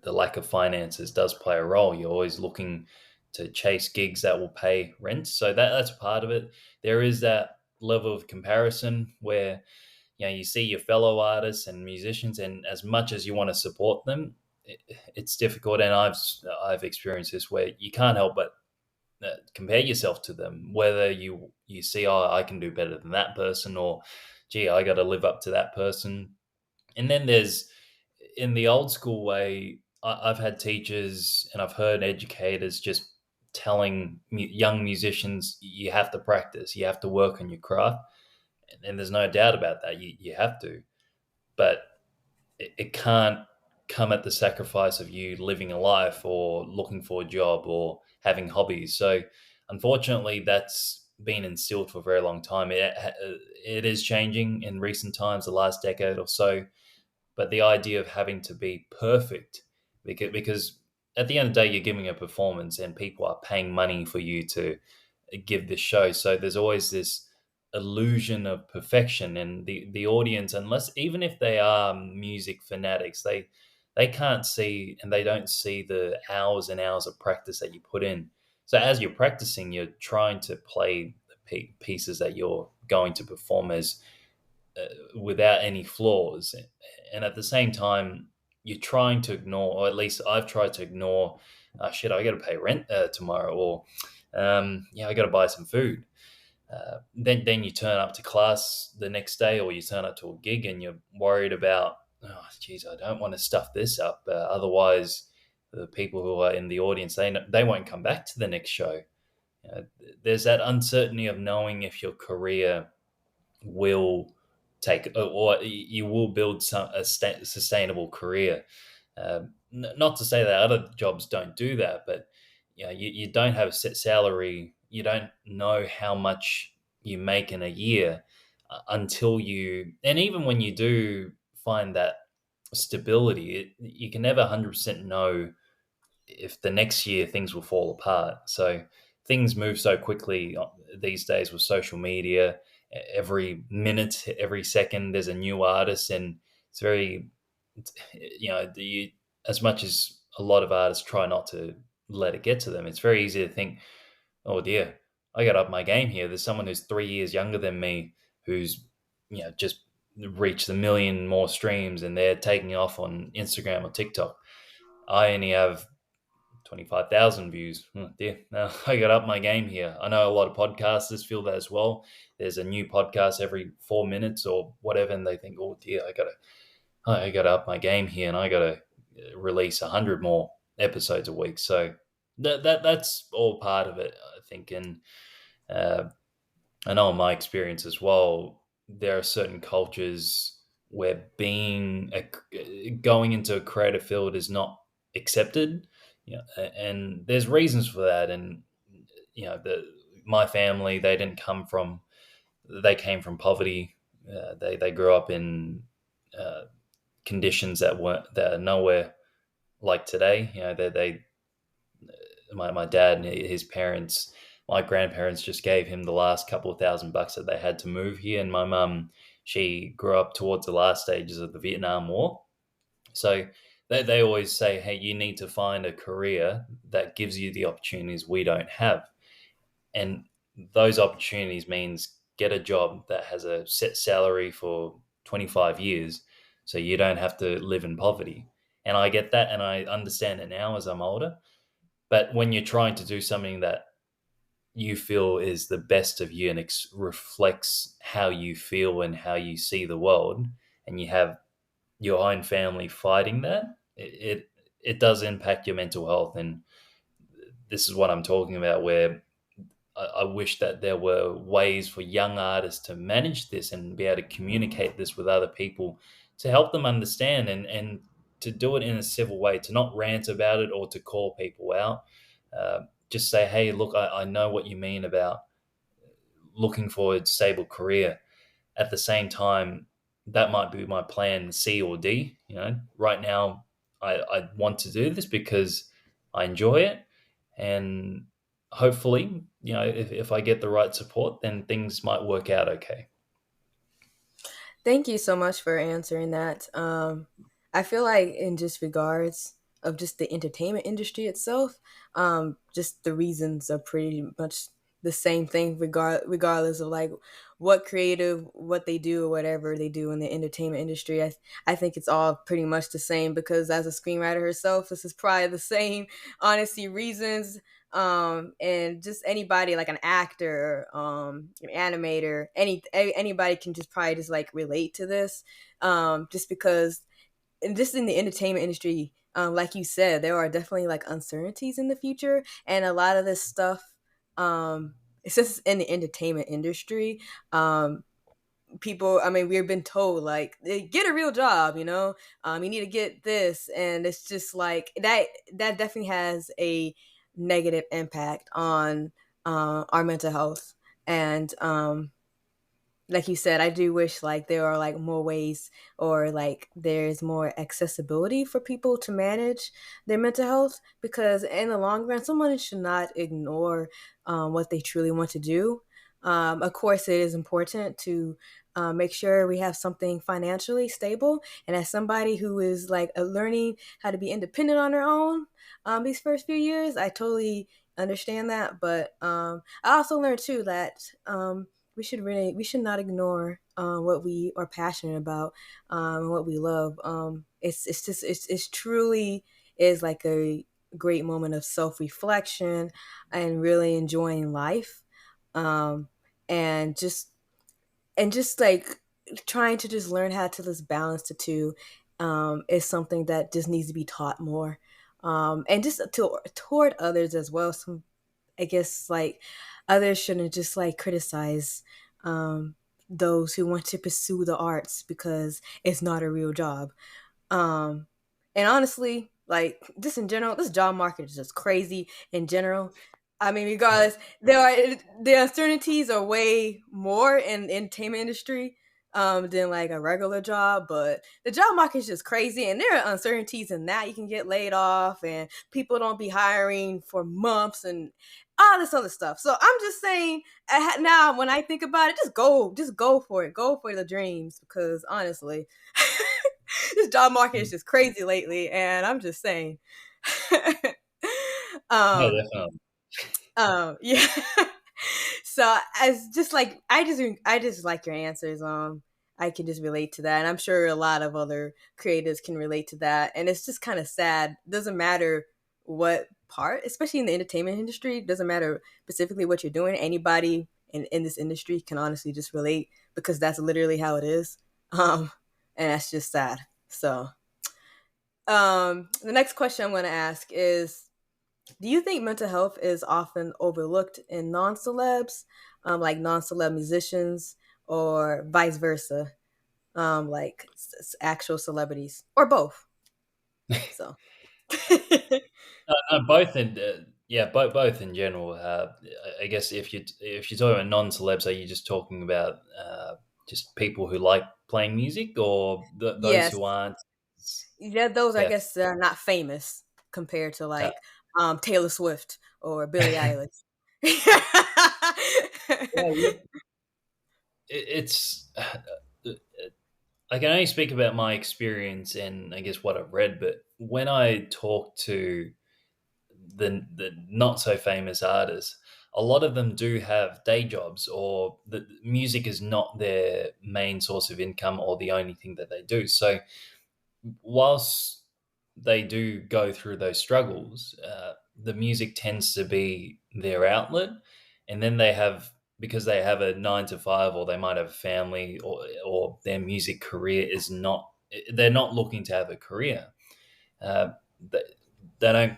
the lack of finances does play a role. You're always looking to chase gigs that will pay rent, so that's part of it. There is that level of comparison where you see your fellow artists and musicians, and as much as you want to support them, it's difficult. And I've experienced this where you can't help but compare yourself to them, whether you see, oh, I can do better than that person, or gee, I got to live up to that person. And then there's, in the old school way, I've had teachers and I've heard educators just telling young musicians, you have to practice, you have to work on your craft. And there's no doubt about that. You have to, but it can't come at the sacrifice of you living a life, or looking for a job, or having hobbies. So, unfortunately, that's been instilled for a very long time. It is changing in recent times, the last decade or so. But the idea of having to be perfect, because at the end of the day, you're giving a performance, and people are paying money for you to give this show. So there's always this illusion of perfection, and the audience, unless, even if they are music fanatics, they can't see, and they don't see the hours and hours of practice that you put in. So as you're practicing, you're trying to play the pieces that you're going to perform as, without any flaws. And at the same time, you're trying to ignore, or at least I've tried to ignore, shit, I got to pay rent tomorrow, or I got to buy some food. Then you turn up to class the next day, or you turn up to a gig, and you're worried about, oh, geez, I don't want to stuff this up. Otherwise, the people who are in the audience, they won't come back to the next show. There's that uncertainty of knowing if your career will take, or you will build sustainable career. Not to say that other jobs don't do that, but you don't have a set salary. You don't know how much you make in a year, until you, and even when you do find that stability, you can never 100% know if the next year things will fall apart. So things move so quickly these days with social media. Every minute, every second, there's a new artist, and it's very, as much as a lot of artists try not to let it get to them, it's very easy to think, oh dear, I got to up my game here. There's someone who's 3 years younger than me, who's just reached a million more streams, and they're taking off on Instagram or TikTok. I only have 25,000 views. Oh, dear. No, I got up my game here. I know a lot of podcasters feel that as well. There's a new podcast every 4 minutes or whatever, and they think, oh dear, I got to up my game here, and I got to release 100 more episodes a week. So that's all part of it, I think. And uh, I know in my experience as well, there are certain cultures where going into a creative field is not accepted. And there's reasons for that. And my family, they came from poverty. They grew up in uh, conditions that are nowhere like today. They my dad and his parents, my grandparents just gave him the last couple of $1,000 that they had to move here, and my mum, she grew up towards the last stages of the Vietnam War. So they always say, hey, you need to find a career that gives you the opportunities we don't have. And those opportunities means get a job that has a set salary for 25 years so you don't have to live in poverty. And I get that and I understand it now as I'm older. But when you're trying to do something that you feel is the best of you and reflects how you feel and how you see the world, and you have your own family fighting that, it does impact your mental health. And this is what I'm talking about, where I wish that there were ways for young artists to manage this and be able to communicate this with other people to help them understand, and to do it in a civil way, to not rant about it or to call people out. Just say, hey, look, I know what you mean about looking for a stable career. At the same time, that might be my plan C or D. Right now, I want to do this because I enjoy it, and hopefully, if I get the right support, then things might work out okay. Thank you so much for answering that. I feel like in just regards of just the entertainment industry itself, just the reasons are pretty much the same thing regardless of like what creative what they do or whatever they do in the entertainment industry. I think it's all pretty much the same because as a screenwriter herself, this is probably the same honesty reasons, and just anybody like an actor, an animator, anybody can just probably just like relate to this, just because, and just in the entertainment industry, like you said, there are definitely like uncertainties in the future, and a lot of this stuff, it's just in the entertainment industry. People, I mean, we've been told like get a real job, you need to get this, and it's just like that definitely has a negative impact on our mental health. And like you said, I do wish like there are like more ways, or like there's more accessibility for people to manage their mental health, because in the long run, someone should not ignore what they truly want to do. Of course, it is important to make sure we have something financially stable. And as somebody who is like learning how to be independent on their own these first few years, I totally understand that. But I also learned too that we should not ignore what we are passionate about, and what we love. It's just it's truly is like a great moment of self reflection and really enjoying life, um, and just like trying to just learn how to just balance the two, is something that just needs to be taught more, and just toward others as well. Some, I guess, like others shouldn't just like criticize those who want to pursue the arts because it's not a real job. Um, and honestly, like just in general, this job market is just crazy in general. I mean, Yeah. regardless, the uncertainties are way more in the entertainment industry than like a regular job. But the job market is just crazy, and there are uncertainties in that you can get laid off, and people don't be hiring for months, and all this other stuff. So I'm just saying, now when I think about it, just go for it, go for the dreams, because honestly. This job market is just crazy lately, and I'm just saying. Yeah, um, definitely. yeah. So as just like I just like your answers. I can just relate to that, and I'm sure a lot of other creators can relate to that. And it's just kind of sad. Doesn't matter what part, especially in the entertainment industry, doesn't matter specifically what you're doing. Anybody in this industry can honestly just relate because that's literally how it is. And that's just sad. So, the next question I'm going to ask is, do you think mental health is often overlooked in non celebs, like non celeb musicians, or vice versa, like actual celebrities, or both? So, No, both in yeah, both in general. I guess if you're talking about non-celebs, are you just talking about just people who like playing music, or those Yes. who aren't? Yeah, those I Yeah. guess are not famous compared to Uh, like Taylor Swift or Billie Eilish. well, look, it's. I can only speak about my experience and I guess what I've read, but when I talk to the not so famous artists, a lot of them do have day jobs, or the music is not their main source of income or the only thing that they do. So whilst they do go through those struggles, the music tends to be their outlet, and then they have, because they have a 9 to 5, or they might have a family, or their music career is not. They're not looking to have a career. Uh, they, they don't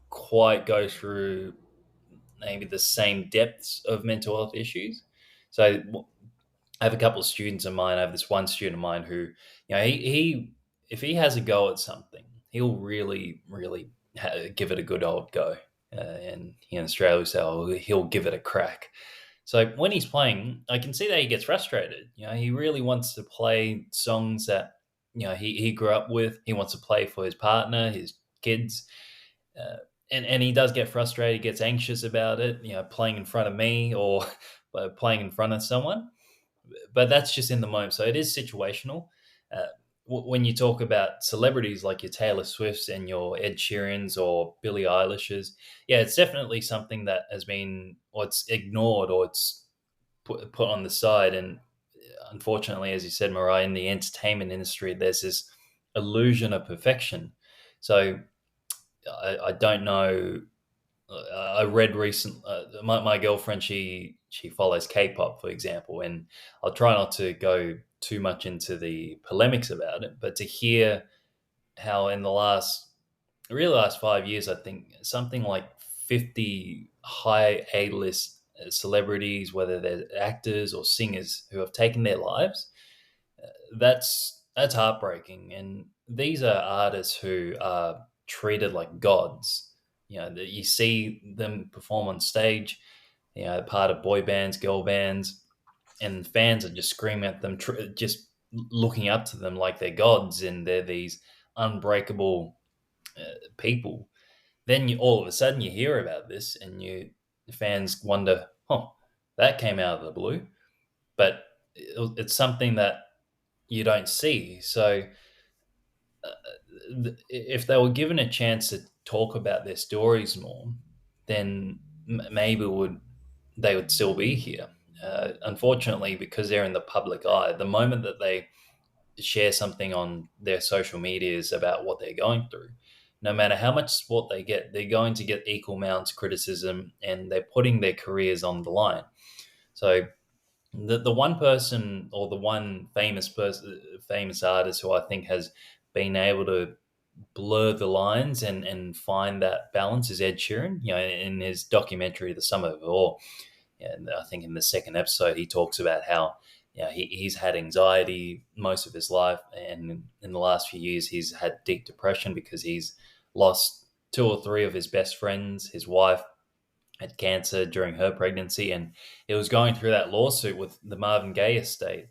quite go through maybe the same depths of mental health issues. So I have a couple of students of mine. I have this one student of mine who, he if he has a go at something, he'll really, really give it a good old go. And here in Australia, we say, oh, he'll give it a crack. So when he's playing, I can see that he gets frustrated. He really wants to play songs that he grew up with. He wants to play for his partner, his kids, uh, and he does get frustrated. He gets anxious about it. Playing in front of me, or playing in front of someone, but that's just in the moment. So it is situational. Uh, when you talk about celebrities like your Taylor Swifts and your Ed Sheerans or Billie Eilish's, yeah, it's definitely something that has been, or it's ignored, or it's put on the side. And unfortunately, as you said, Mariah, in the entertainment industry, there's this illusion of perfection. So I don't know. I read recent. My girlfriend, she follows K-pop, for example, and I'll try not to go too much into the polemics about it, but to hear how in the last 5 years, I think something like 50 high A-list celebrities, whether they're actors or singers, who have taken their lives. That's heartbreaking, and these are artists who are treated like gods. That you see them perform on stage, part of boy bands, girl bands, and fans are just screaming at them, just looking up to them like they're gods, and they're these unbreakable people. Then all of a sudden you hear about this, and fans wonder, "Oh, that came out of the blue." But it's something that you don't see. So if they were given a chance to talk about their stories more, then maybe they would still be here. Unfortunately, because they're in the public eye, the moment that they share something on their social medias about what they're going through, no matter how much support they get, they're going to get equal amounts of criticism, and they're putting their careers on the line. So the one person, or the one famous artist who I think has been able to blur the lines and find that balance is Ed Sheeran. In his documentary, The Sum of It All, and I think in the second episode, he talks about how he's had anxiety most of his life, and in the last few years, he's had deep depression because he's lost two or three of his best friends. His wife had cancer during her pregnancy, and he was going through that lawsuit with the Marvin Gaye estate.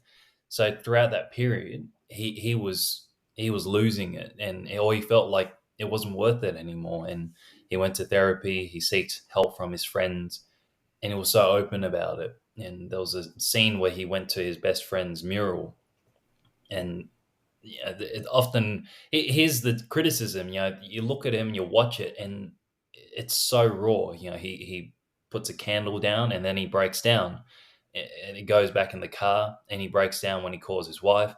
So throughout that period, he was losing it, or he felt like it wasn't worth it anymore. And he went to therapy. He sought help from his friends, and he was so open about it. And there was a scene where he went to his best friend's mural, and it often here's the criticism. You look at him, you watch it, and it's so raw. He puts a candle down, and then he breaks down, and he goes back in the car, and he breaks down when he calls his wife.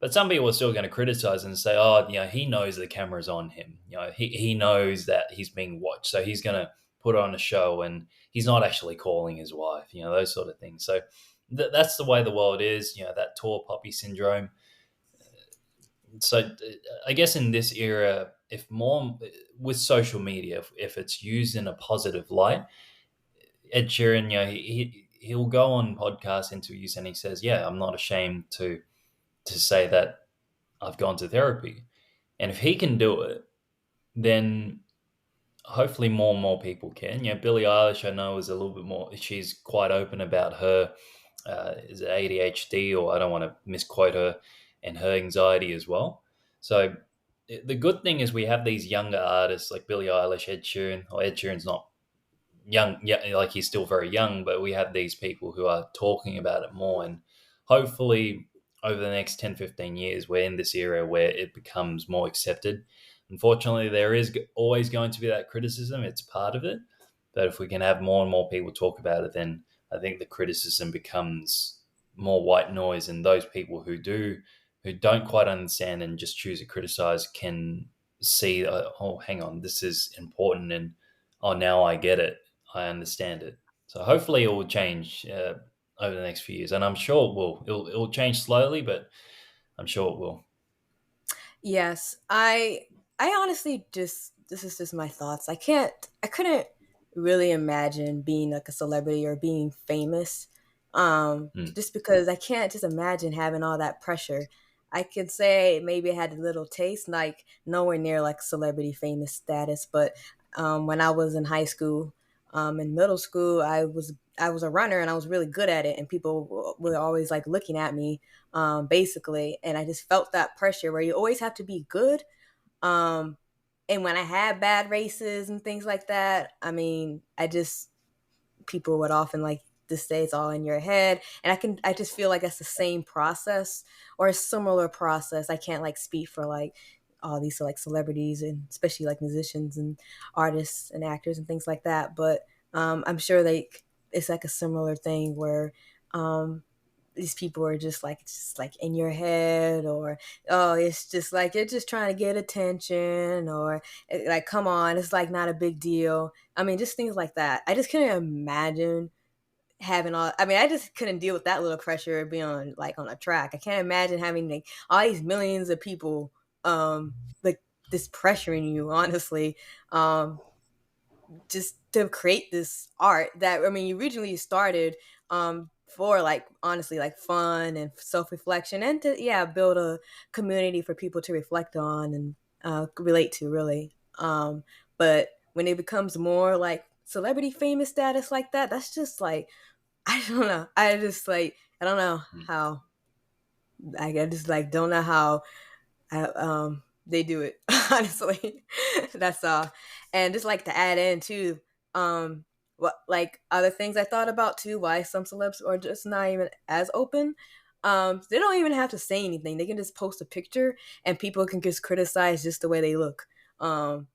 But some people are still going to criticize and say, oh, he knows the camera's on him. He knows that he's being watched, so he's going to put on a show, and he's not actually calling his wife. Those sort of things. So that's the way the world is. That tall poppy syndrome. So I guess in this era, if more with social media, if it's used in a positive light, Ed Sheeran, he'll go on podcast interviews, and he says, "Yeah, I'm not ashamed to say that I've gone to therapy." And if he can do it, then hopefully more and more people can. Billie Eilish, I know, is a little bit more. She's quite open about her. is it ADHD, or I don't want to misquote her, and her anxiety as well. So the good thing is we have these younger artists like Billie Eilish, Ed Sheeran. Or Ed Sheeran's not young, yeah, like he's still very young, but we have these people who are talking about it more, and hopefully over the next 10, 15 years we're in this era where it becomes more accepted. Unfortunately, there is always going to be that criticism. It's part of it, but if we can have more and more people talk about it, then I think the criticism becomes more white noise, and those people who don't quite understand and just choose to criticize can see, oh, hang on, this is important, and oh, now I get it, I understand it. So hopefully it will change over the next few years, and I'm sure it will. It'll change slowly, but I'm sure it will. Yes, I honestly just this is just my thoughts. I couldn't really imagine being like a celebrity or being famous. Mm. Just because I can't just imagine having all that pressure. I could say maybe I had a little taste, like nowhere near like celebrity famous status, but when I was in high school, in middle school, I was a runner and I was really good at it, and people were always like looking at me, basically. And I just felt that pressure where you always have to be good. Um, and when I had bad races and things like that, I mean, I just people would often like to say it's all in your head, and I just feel like that's the same process or a similar process. I can't like speak for like all these like celebrities and especially like musicians and artists and actors and things like that, but I'm sure like it's like a similar thing where um these people are just like it's just like in your head, or oh it's just like you're just trying to get attention, or like come on, it's like not a big deal. I mean, just things like that. I just couldn't imagine having all, I mean, I just couldn't deal with that little pressure of being on like on a track. I can't imagine having like all these millions of people like this pressuring you, honestly. um just to create this art that, I mean, you originally started for like honestly like fun and self-reflection, and to yeah build a community for people to reflect on and relate to, really. But when it becomes more like celebrity famous status like that, that's just like I don't know. I just like I don't know Mm. how I just like don't know how they do it. Honestly, that's all. And just like to add in too, what like other things I thought about too. Why some celebs are just not even as open. They don't even have to say anything. They can just post a picture, and people can just criticize just the way they look.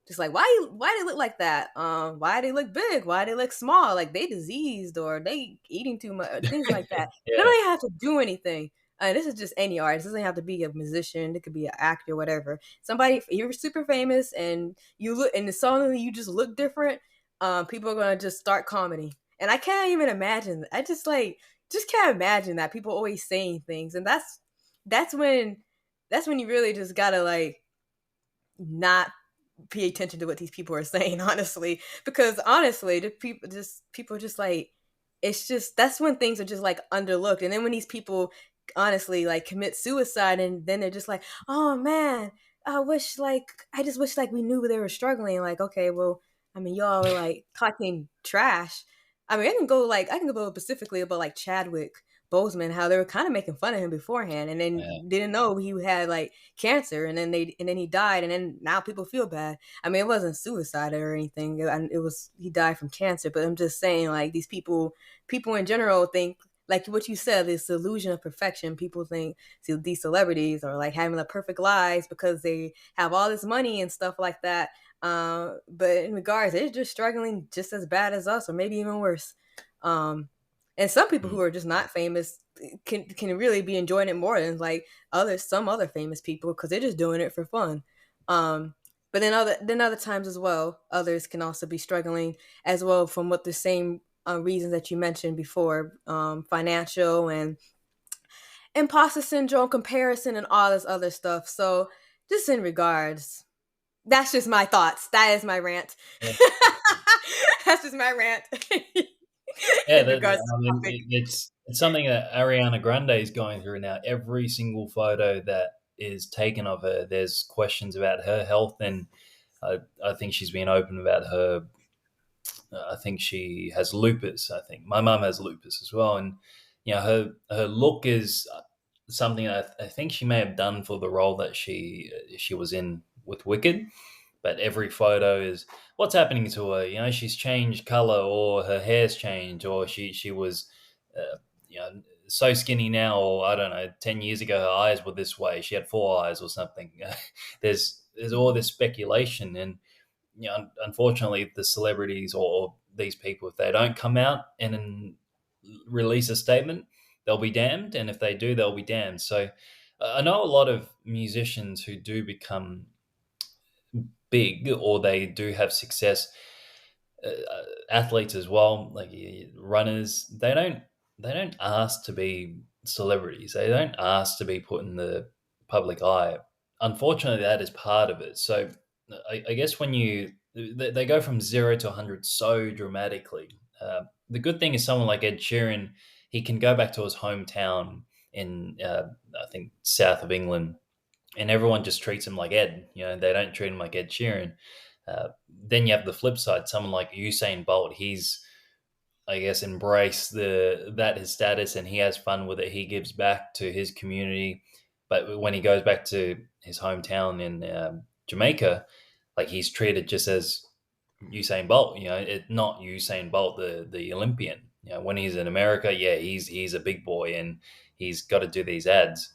Just like why they look like that? Why they look big? Why they look small? Like they diseased or they eating too much? Things like that. They Yeah. don't even have to do anything. This is just any artist. It doesn't have to be a musician. It could be an actor, whatever. Somebody you're super famous and you look and suddenly you just look different. People are gonna just start commenting, and I can't even imagine. I just like just can't imagine that people always saying things, and that's when that's when you really just gotta like not pay attention to what these people are saying, honestly, because honestly the people just like it's just that's when things are just like underlooked. And then when these people honestly like commit suicide, and then they're just like, oh man, I just wish like we knew they were struggling. Like, okay, well, I mean, y'all are like talking trash. I mean, I can go specifically about like Chadwick Boseman, how they were kind of making fun of him beforehand, and then Yeah. didn't know he had like cancer, and then he died, and then now people feel bad. I mean, it wasn't suicide or anything. It was he died from cancer. But I'm just saying, like these people in general think like what you said, this illusion of perfection. People think these celebrities are like having the perfect lives because they have all this money and stuff like that. But in regards, they're just struggling just as bad as us, or maybe even worse. Um, and some people Mm. who are just not famous can really be enjoying it more than like some other famous people because they're just doing it for fun. Um, but then other times as well, others can also be struggling as well from what the same reasons that you mentioned before, financial and imposter syndrome, comparison, and all this other stuff. So just in regards, that's just my thoughts. That is my rant. Yeah. That's just my rant Yeah, in regards to I the mean, topic. it's something that Ariana Grande is going through now. Every single photo that is taken of her, there's questions about her health, and I think she's been open about her. I think she has lupus. I think my mum has lupus as well, and her look is something I think she may have done for the role that she was in with Wicked. But every photo is what's happening to her. She's changed color, or her hair's changed, or she was, uh, so skinny now, or I don't know, 10 years ago her eyes were this way. She had four eyes or something. There's all this speculation, and unfortunately, the celebrities or these people, if they don't come out and release a statement, they'll be damned, and if they do, they'll be damned. So, I know a lot of musicians who do become big or they do have success, athletes as well, like runners. They don't ask to be celebrities. They don't ask to be put in the public eye. Unfortunately, that is part of it. So I guess when they go from 0 to 100 so dramatically. The good thing is someone like Ed Sheeran, he can go back to his hometown in, I think, south of England, and everyone just treats him like Ed. They don't treat him like Ed Sheeran. Then you have the flip side, someone like Usain Bolt. He's, I guess, embraced his status, and he has fun with it. He gives back to his community, but when he goes back to his hometown in Jamaica, like, he's treated just as Usain Bolt. Not Usain Bolt, the Olympian. When he's in America, yeah, he's a big boy, and he's got to do these ads.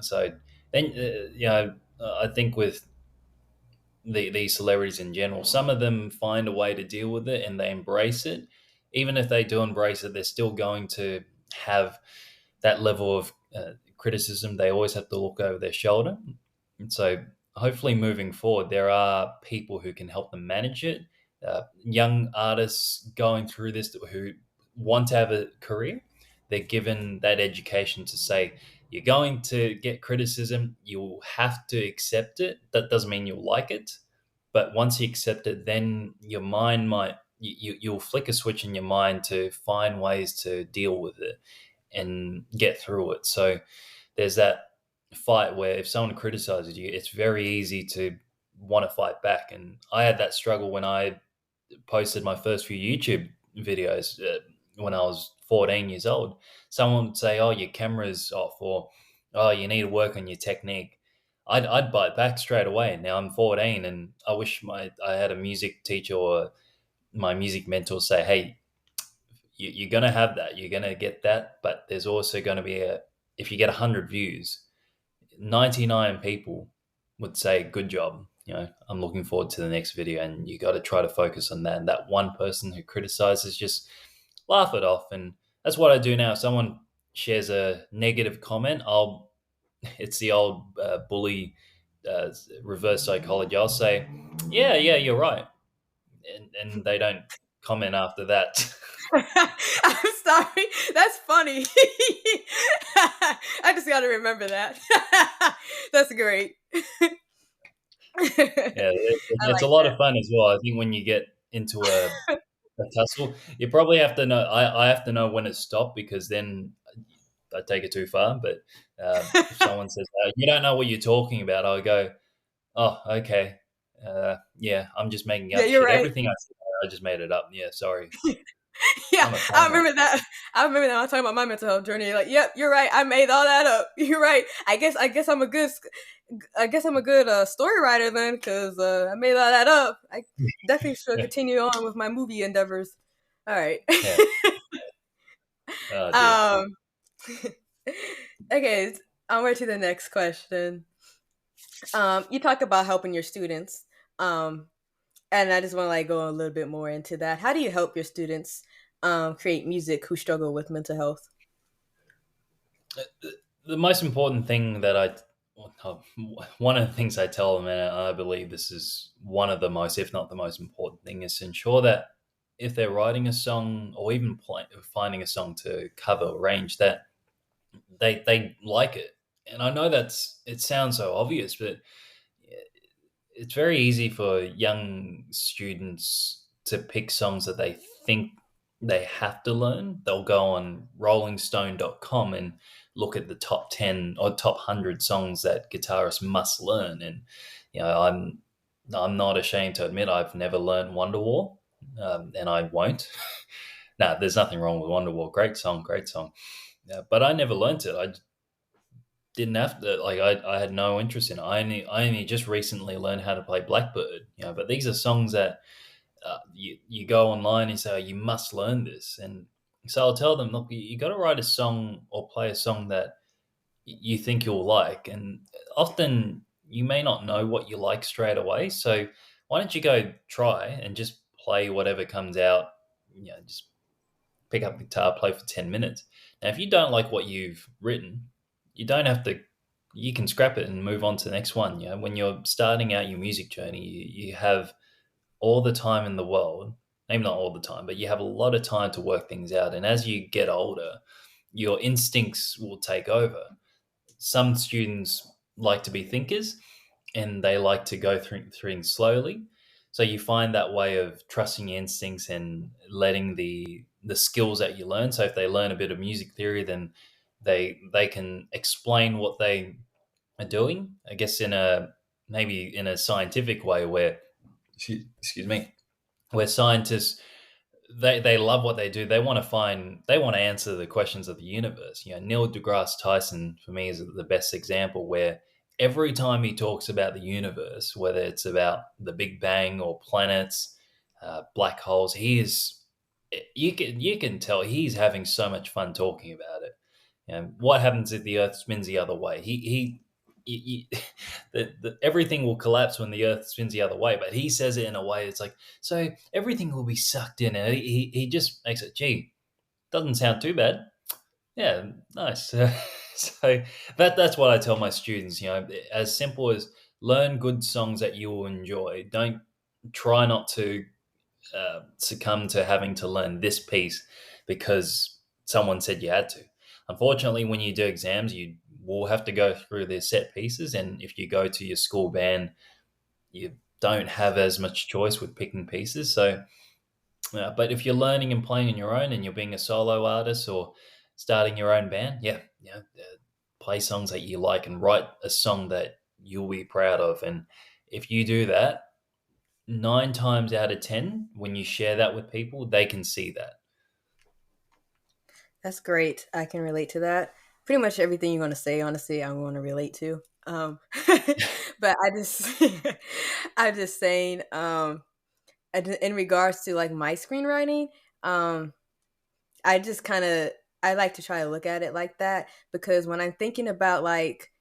So then, I think with these celebrities in general, some of them find a way to deal with it and they embrace it. Even if they do embrace it, they're still going to have that level of criticism. They always have to look over their shoulder. And so, hopefully, moving forward, there are people who can help them manage it. Young artists going through this who want to have a career, they're given that education to say, you're going to get criticism, you'll have to accept it. That doesn't mean you'll like it, but once you accept it, then your mind might, you'll flick a switch in your mind to find ways to deal with it and get through it. So there's that fight where if someone criticizes you, it's very easy to want to fight back. And I had that struggle when I posted my first few YouTube videos, when I was 14 years old. Someone would say, "Oh, your camera's off," or "Oh, you need to work on your technique." I'd bite back straight away. Now I'm 14, and I wish I had a music teacher or my music mentor say, "Hey, you're going to have that. You're going to get that, but there's also going to be if you get 100 views, 99 people would say, 'Good job. I'm looking forward to the next video.' And you got to try to focus on that. And that one person who criticizes, just laugh it off. And that's what I do now. If someone shares a negative comment, it's the old bully, reverse psychology. I'll say, yeah, you're right. And they don't comment after that. I'm sorry. That's funny. I just got to remember that. That's great. Yeah, I it's a like lot that. of fun as well. I think when you get into a tussle, you probably have to know. I have to know when to stop, because then I take it too far. But if someone says, "You don't know what you're talking about," I'll go, "Oh, okay. Yeah, I'm just making Yeah, up you're shit. right. Everything I just made it up. Yeah, sorry. Yeah, I'm a I paranoid." remember that. I remember that. I was talking about my mental health journey. Like, yep, you're right. I made all that up. You're right. I guess I'm a good. I guess I'm a good story writer then, because I made all that up. I definitely should continue on with my movie endeavors. All right. Yeah. Oh dear. um. Okay. Onward to the next question. You talk about helping your students. Um, and I just want to like go a little bit more into that. How do you help your students create music who struggle with mental health? The most important thing that one of the things I tell them, and I believe this is one of the most, if not the most important thing, is to ensure that if they're writing a song, or even finding a song to cover or arrange, that they like it. And I know it sounds so obvious, but it's very easy for young students to pick songs that they think they have to learn. They'll go on rollingstone.com and look at the top 10 or top 100 songs that guitarists must learn. And I'm not ashamed to admit I've never learned Wonderwall, and I won't. Nah, there's nothing wrong with Wonderwall. Great song, great song. Yeah, but I never learnt it. I didn't have to. Like I had no interest in it. I only just recently learned how to play Blackbird. But these are songs that you go online and say, oh, you must learn this. And so I'll tell them, look, you got to write a song or play a song that you think you'll like. And often you may not know what you like straight away. So why don't you go try and just play whatever comes out? Just pick up the guitar, play for 10 minutes. Now, if you don't like what you've written, you don't have to, you can scrap it and move on to the next one. When you're starting out your music journey, you have all the time in the world. Maybe not all the time, but you have a lot of time to work things out. And as you get older, your instincts will take over. Some students like to be thinkers and they like to go through things slowly. So you find that way of trusting your instincts and letting the skills that you learn. So if they learn a bit of music theory, then they can explain what they are doing. I guess in a maybe in a scientific way where excuse me, where scientists they love what they do. They want to answer the questions of the universe. Neil deGrasse Tyson for me is the best example where every time he talks about the universe, whether it's about the Big Bang or planets, black holes, he is you can tell he's having so much fun talking about it. What happens if the Earth spins the other way? Everything will collapse when the Earth spins the other way. But he says it in a way it's like, so everything will be sucked in, and he just makes it. Gee, doesn't sound too bad. Yeah, nice. So that's what I tell my students. As simple as learn good songs that you will enjoy. Don't try not to succumb to having to learn this piece because someone said you had to. Unfortunately, when you do exams, you will have to go through the set pieces, and if you go to your school band, you don't have as much choice with picking pieces. So, but if you're learning and playing on your own, and you're being a solo artist or starting your own band, play songs that you like and write a song that you'll be proud of. And if you do that, 9 times out of 10, when you share that with people, they can see that. That's great. I can relate to that. Pretty much everything you're going to say, honestly, I want to relate to. But I just, I'm just saying, in regards to like my screenwriting, um, I just kind of, I like to try to look at it like that because when I'm thinking about like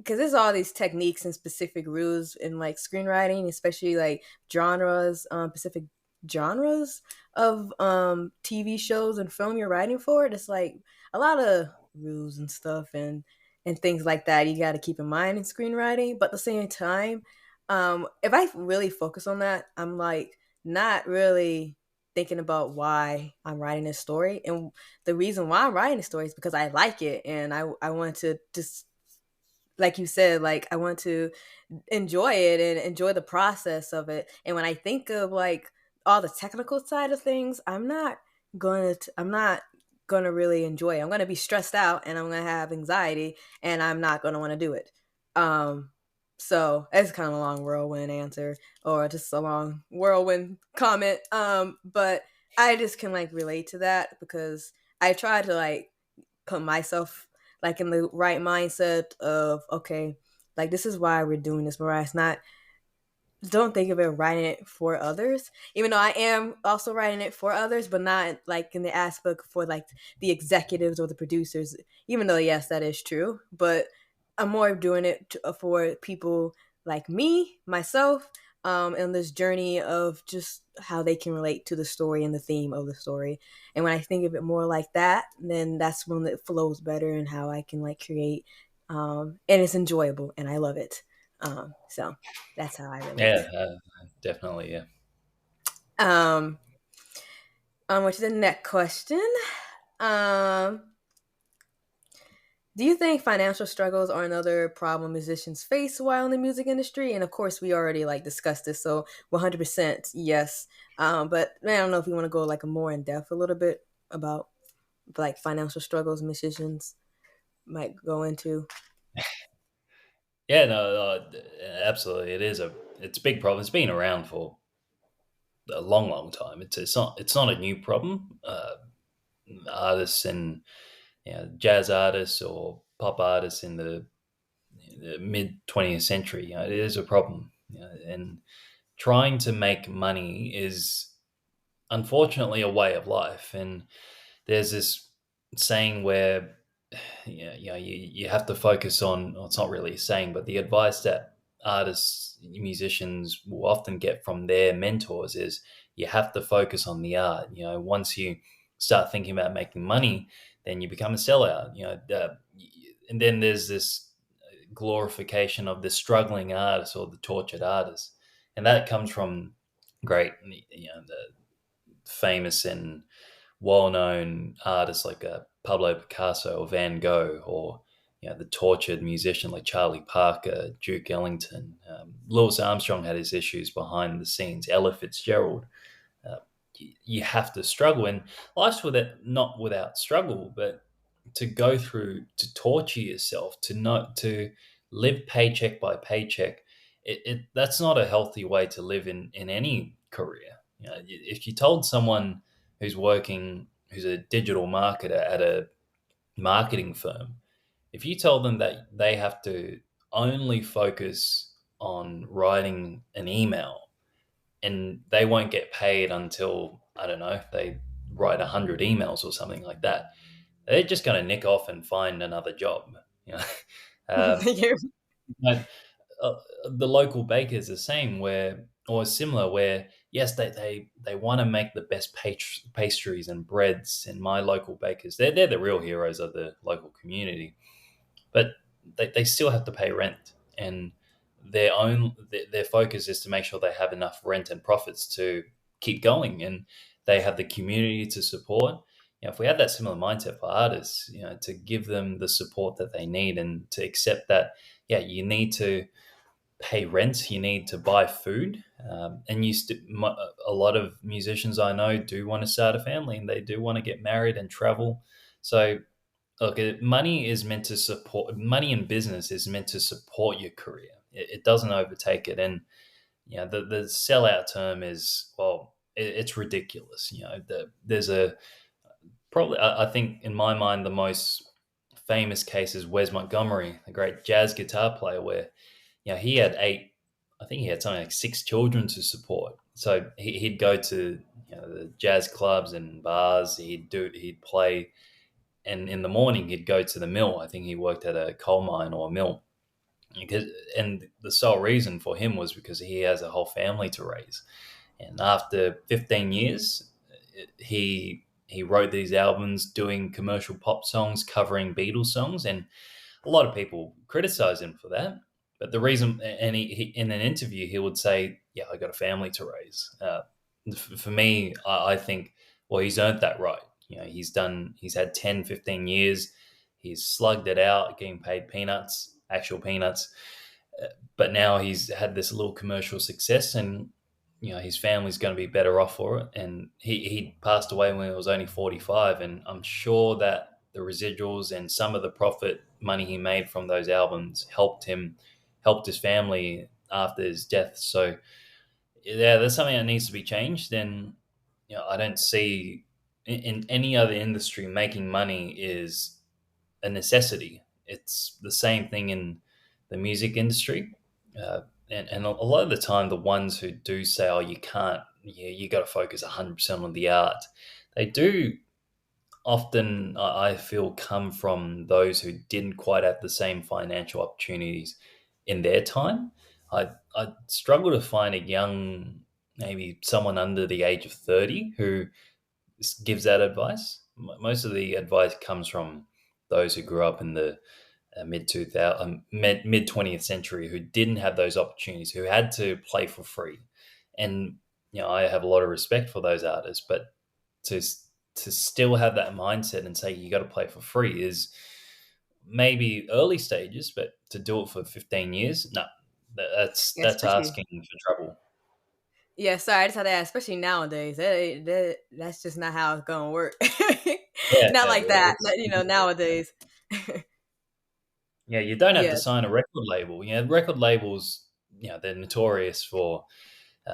because there's all these techniques and specific rules in like screenwriting, especially like genres, specific genres of TV shows and film you're writing for. It's like a lot of rules and stuff and things like that you got to keep in mind in screenwriting. But at the same time, if I really focus on that, I'm like not really thinking about why I'm writing this story. And the reason why I'm writing the story is because I like it and I want to just like you said, like I want to enjoy it and enjoy the process of it. And when I think of like all the technical side of things, I'm not gonna really enjoy it. I'm gonna be stressed out and I'm gonna have anxiety and I'm not gonna want to do it. Um so it's kind of a long whirlwind answer or just a long whirlwind comment. But I just can like relate to that because I try to like put myself like in the right mindset of okay, like this is why we're doing this, Mariah. It's not don't think of it writing it for others, even though I am also writing it for others, but not like in the aspect for like the executives or the producers, even though yes that is true, but I'm more doing it for people like me myself, in this journey of just how they can relate to the story and the theme of the story. And when I think of it more like that, then that's when it flows better and how I can like create, and it's enjoyable and I love it. So that's how I Yeah, relate. definitely. Yeah. Um, which is the next question. Um, do you think financial struggles are another problem musicians face while in the music industry? And of course, we already like discussed this, so 100% yes. But I don't know if you want to go like a more in depth a little bit about like financial struggles musicians might go into. Yeah, no, absolutely. It's a big problem. It's been around for a long time. It's not a new problem. Artists and jazz artists or pop artists in the mid 20th century. It is a problem, and trying to make money is unfortunately a way of life. And there's this saying where you have to focus on, well, it's not really a saying, but the advice that artists, musicians will often get from their mentors is you have to focus on the art. Once you start thinking about making money, then you become a sellout. And then there's this glorification of the struggling artist or the tortured artist, and that comes from great, the famous and well-known artists like Pablo Picasso or Van Gogh, or the tortured musician like Charlie Parker, Duke Ellington. Louis Armstrong had his issues behind the scenes. Ella Fitzgerald. Uh, you have to struggle, and life's with it, not without struggle, but to go through, to torture yourself, to live paycheck by paycheck. That's not a healthy way to live in any career. If you told someone who's a digital marketer at a marketing firm, if you told them that they have to only focus on writing an email and they won't get paid until, I don't know, they write 100 emails or something like that, they're just going to nick off and find another job. You know, um, Yeah. but uh, the local bakers the same, where or similar, where yes, they want to make the best pastries and breads. And my local bakers, they're the real heroes of the local community, but they still have to pay rent, and their focus is to make sure they have enough rent and profits to keep going, and they have the community to support. If we have that similar mindset for artists, to give them the support that they need, and to accept that, you need to pay rent, you need to buy food, and a lot of musicians I know do want to start a family, and they do want to get married and travel. So look, money is meant to support, money in business is meant to support your career. It doesn't overtake it. And the sellout term is, well, it's ridiculous. There's a probably, I think in my mind, the most famous case is Wes Montgomery, the great jazz guitar player, where he had I think he had something like six children to support. So he'd go to the jazz clubs and bars. He'd play, and in the morning he'd go to the mill. I think he worked at a coal mine or a mill, because, and the sole reason for him was because he has a whole family to raise. And after 15 years, he wrote these albums doing commercial pop songs, covering Beatles songs, and a lot of people criticize him for that. But the reason, and he in an interview, he would say, "Yeah, I got a family to raise." For me, I think, well, he's earned that right. He's had 10, 15 years. He's slugged it out, getting paid peanuts, actual peanuts. But now he's had this little commercial success, and his family's going to be better off for it. And he passed away when he was only 45, and I'm sure that the residuals and some of the profit money he made from those albums helped his family after his death. So yeah, there's something that needs to be changed. And I don't see in any other industry making money is a necessity. It's the same thing in the music industry. And a lot of the time, the ones who do say, "Oh, you can't, you got to focus 100% on the art," they do often, I feel, come from those who didn't quite have the same financial opportunities in their time. I struggle to find a young, maybe someone under the age of 30 who gives that advice. Most of the advice comes from those who grew up in the mid 2000 mid 20th century, who didn't have those opportunities, who had to play for free. And I have a lot of respect for those artists, but to to still have that mindset and say you got to play for free is maybe early stages, but to do it for 15 years, no, Yeah, that's especially. asking for trouble. Yeah, sorry, I just had to ask, especially nowadays. That's just not how it's gonna work. Yeah, Not like that. it's Nowadays. yeah, you don't have to Yes. sign a record label. Record labels, they're notorious for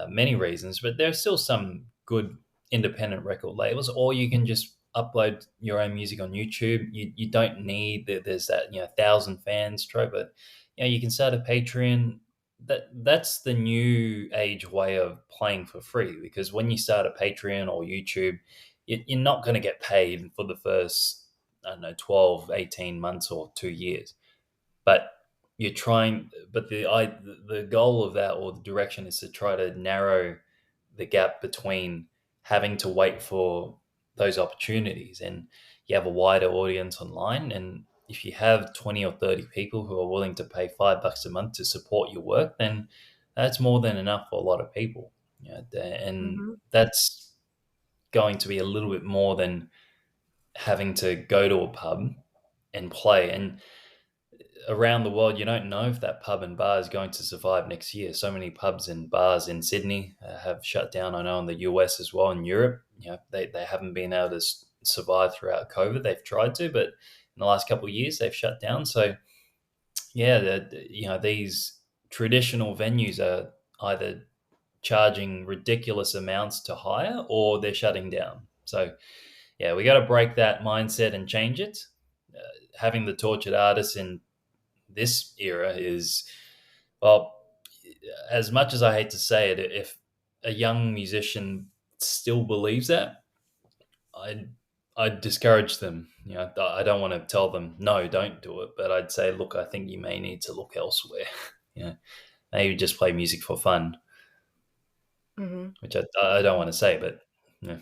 many reasons, but there's still some good independent record labels, or you can just upload your own music on YouTube. You don't need that. There's that 1,000 fans trope, but you can start a Patreon. That's the new age way of playing for free, because when you start a Patreon or YouTube, you're not going to get paid for the first, I don't know, 12, 18 months or 2 years. But you're trying, but the goal of that, or the direction, is to try to narrow the gap between having to wait for those opportunities, and you have a wider audience online. And if you have 20 or 30 people who are willing to pay $5 a month to support your work, then that's more than enough for a lot of people. And Mm-hmm. that's going to be a little bit more than having to go to a pub and play. And around the world, you don't know if that pub and bar is going to survive next year. So many pubs and bars in Sydney have shut down. I know in the US as well, in Europe, they haven't been able to survive throughout COVID. They've tried to, but in the last couple of years, they've shut down. So yeah, these traditional venues are either charging ridiculous amounts to hire, or they're shutting down. So yeah, we got to break that mindset and change it. Uh, Having the tortured artists in this era is, well, as much as I hate to say it, if a young musician still believes that, I'd I'd discourage them. I don't want to tell them no, don't do it, but I'd say, look, I think you may need to look elsewhere. Yeah, maybe just play music for fun, Mm-hmm. which I don't want to say, but yeah.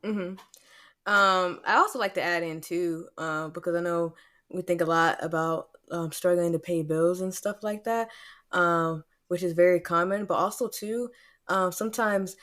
Mm-hmm. I also like to add in too, because I know we think a lot about struggling to pay bills and stuff like that, which is very common. But also too, sometimes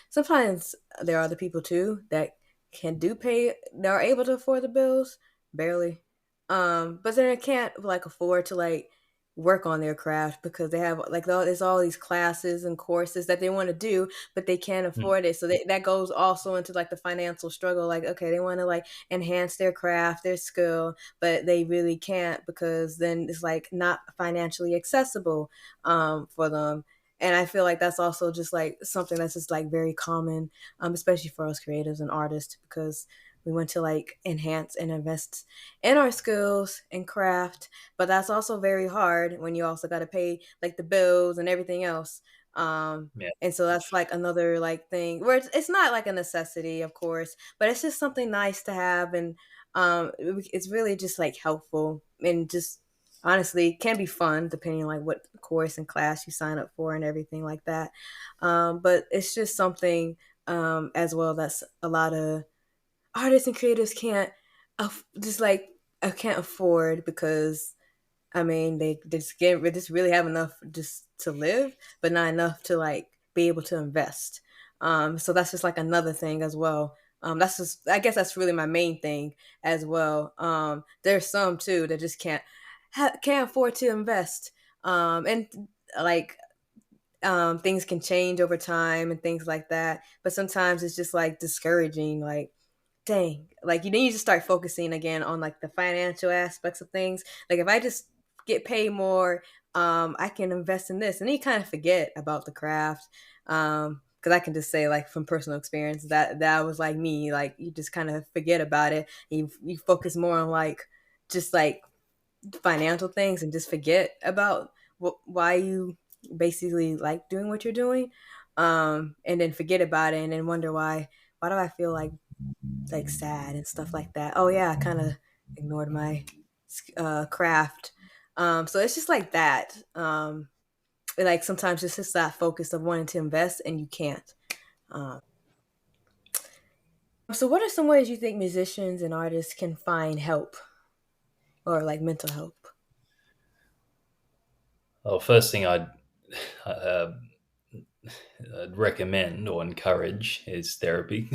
there are other people too that can do pay, that are able to afford the bills, barely, but then they can't like afford to like work on their craft because they have like there's all these classes and courses that they want to do, but they can't Mm, afford it. So that goes also into like the financial struggle. Like, okay, they want to like enhance their craft, their skill, but they really can't because then it's like not financially accessible for them. And I feel like that's also just like something that's just like very common, especially for us creatives and artists, because we want to like enhance and invest in our skills and craft, but that's also very hard when you also got to pay like the bills and everything else. yeah. And so that's like another like thing where it's not like a necessity, of course, but it's just something nice to have. And it's really just like helpful and just honestly can be fun depending on like what course and class you sign up for and everything like that. But it's just something as well that's a lot of artists and creators can't just like can't afford because I mean they just really have enough just to live, but not enough to like be able to invest. So that's just like another thing as well. That's just I guess that's really my main thing as well. There's some too that just can't afford to invest. And like things can change over time and things like that. But sometimes it's just like discouraging, like dang, like you need to start focusing again on like the financial aspects of things. Like if I just get paid more, I can invest in this, and then you kind of forget about the craft. Because I can just say like from personal experience that was like me. Like you just kind of forget about it. You focus more on like just like financial things and just forget about why you basically like doing what you're doing, and then forget about it and then wonder why do I feel like sad and stuff like that. Oh yeah, I kind of ignored my craft. So it's just like that. Like sometimes it's just that focus of wanting to invest and you can't. So what are some ways you think musicians and artists can find help or like mental help? Well, first thing uh, I'd recommend or encourage is therapy.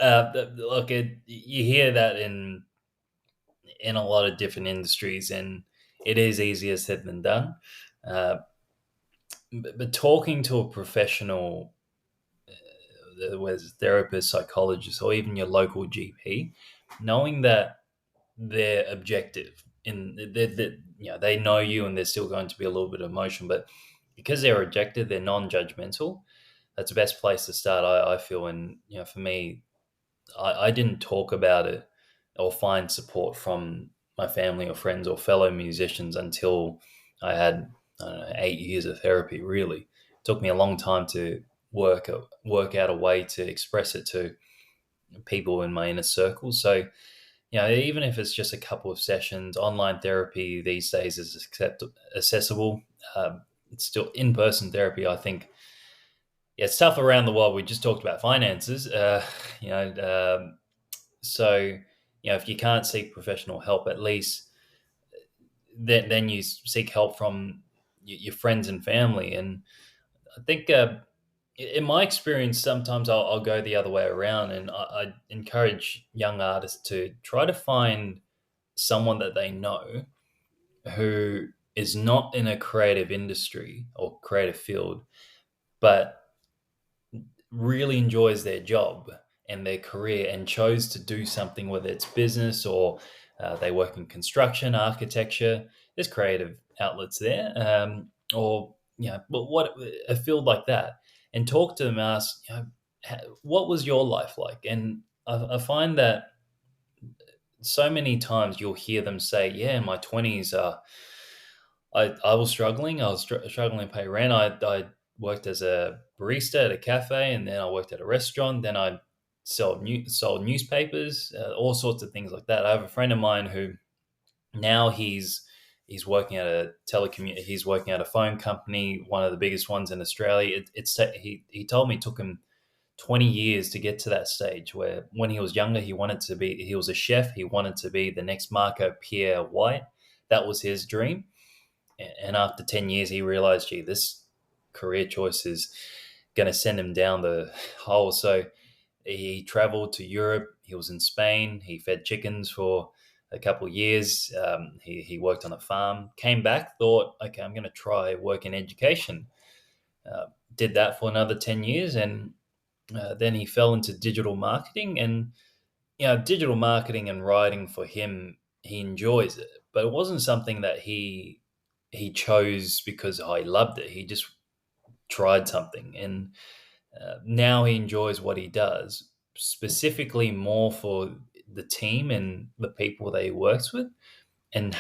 Look, you hear that in a lot of different industries, and it is easier said than done. Uh, but talking to a professional, whether it's a therapist, psychologist, or even your local GP, knowing that they're objective in that they know you, and there's still going to be a little bit of emotion, but because they're objective, they're non-judgmental. That's the best place to start, I feel. And for me, I didn't talk about it or find support from my family or friends or fellow musicians until I had, I don't know, 8 years of therapy. Really, it took me a long time to work out a way to express it to people in my inner circle. So, even if it's just a couple of sessions, online therapy these days is accessible. It's still in person therapy. I think, yeah, it's tough around the world. We just talked about finances. You know, so if you can't seek professional help, at least then you seek help from your friends and family. And I think, in my experience, sometimes I'll go the other way around, and I encourage young artists to try to find someone that they know who is not in a creative industry or creative field, but really enjoys their job and their career and chose to do something, whether it's business or they work in construction, architecture. There's creative outlets there, or but what a field like that, and talk to them, ask, what was your life like? And I find that so many times you'll hear them say, "Yeah, in my 20s, I was struggling. I was struggling to pay rent. I worked as a barista at a cafe, and then I worked at a restaurant. Then I sold newspapers, all sorts of things like that." I have a friend of mine who now he's working at a he's working at a phone company, one of the biggest ones in Australia. He told me it took him 20 years to get to that stage where when he was younger, he was a chef. He wanted to be the next Marco Pierre White. That was his dream. And after 10 years, he realized, gee, this career choice is going to send him down the hole. So he traveled to Europe. He was in Spain. He fed chickens for a couple of years. He worked on a farm, came back, thought, okay, I'm going to try work in education. Did that for another 10 years. And then he fell into digital marketing. And, digital marketing and writing for him, he enjoys it. But it wasn't something that he chose because he loved it. He just tried something, and now he enjoys what he does, specifically more for the team and the people that he works with, and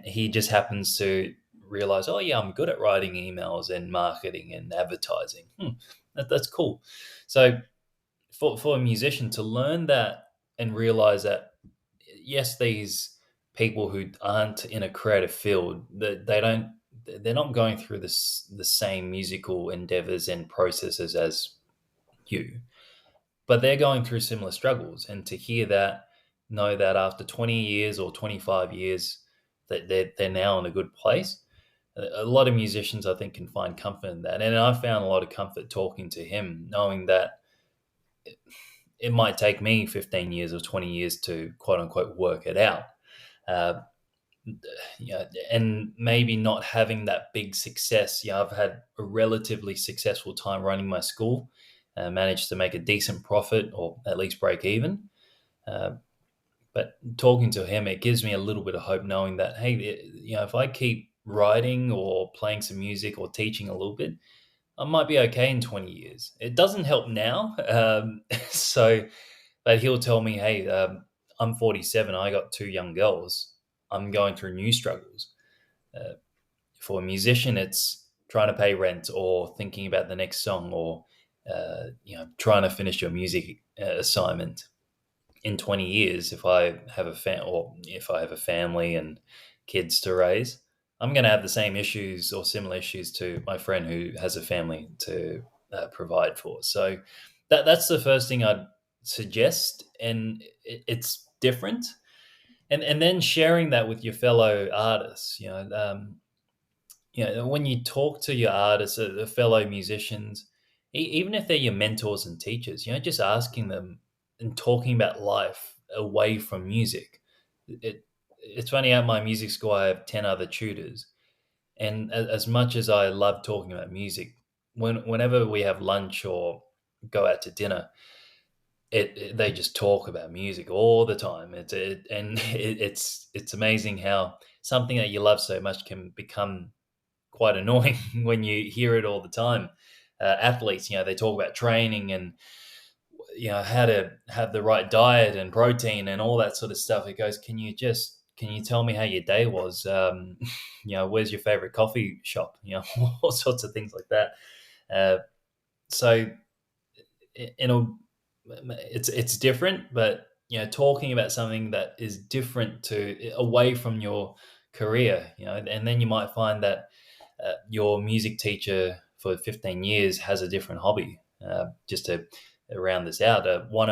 he just happens to realize, oh yeah, I'm good at writing emails and marketing and advertising. That's cool. So for a musician to learn that and realize that, yes, these people who aren't in a creative field, that they're not going through the same musical endeavors and processes as you, but they're going through similar struggles. And to hear that, know that after 20 years or 25 years that they're now in a good place. A lot of musicians, I think, can find comfort in that, and I found a lot of comfort talking to him, knowing that it might take me 15 years or 20 years to quote unquote work it out. Uh, and maybe not having that big success. I've had a relatively successful time running my school, managed to make a decent profit or at least break even. Uh, but talking to him, it gives me a little bit of hope, knowing that, hey, if I keep writing or playing some music or teaching a little bit, I might be okay in 20 years. It doesn't help now. So, but he'll tell me, hey, I'm 47. I got two young girls. I'm going through new struggles. Uh, for a musician, it's trying to pay rent or thinking about the next song, or trying to finish your music assignment. In 20 years, if I have a family and kids to raise, I'm going to have the same issues or similar issues to my friend who has a family to provide for. So that's the first thing I'd suggest, and it's different. And then sharing that with your fellow artists, when you talk to your artists, the fellow musicians, even if they're your mentors and teachers, just asking them and talking about life away from music. It's funny, at my music school, I have 10 other tutors. And as much as I love talking about music, whenever we have lunch or go out to dinner, they just talk about music all the time. It's amazing how something that you love so much can become quite annoying when you hear it all the time. Athletes, they talk about training, and how to have the right diet and protein and all that sort of stuff. He goes, can you tell me how your day was? Where's your favorite coffee shop? All sorts of things like that. Uh, so in a it's different, but talking about something that is different to away from your career, and then you might find that your music teacher for 15 years has a different hobby. Just to round this out, one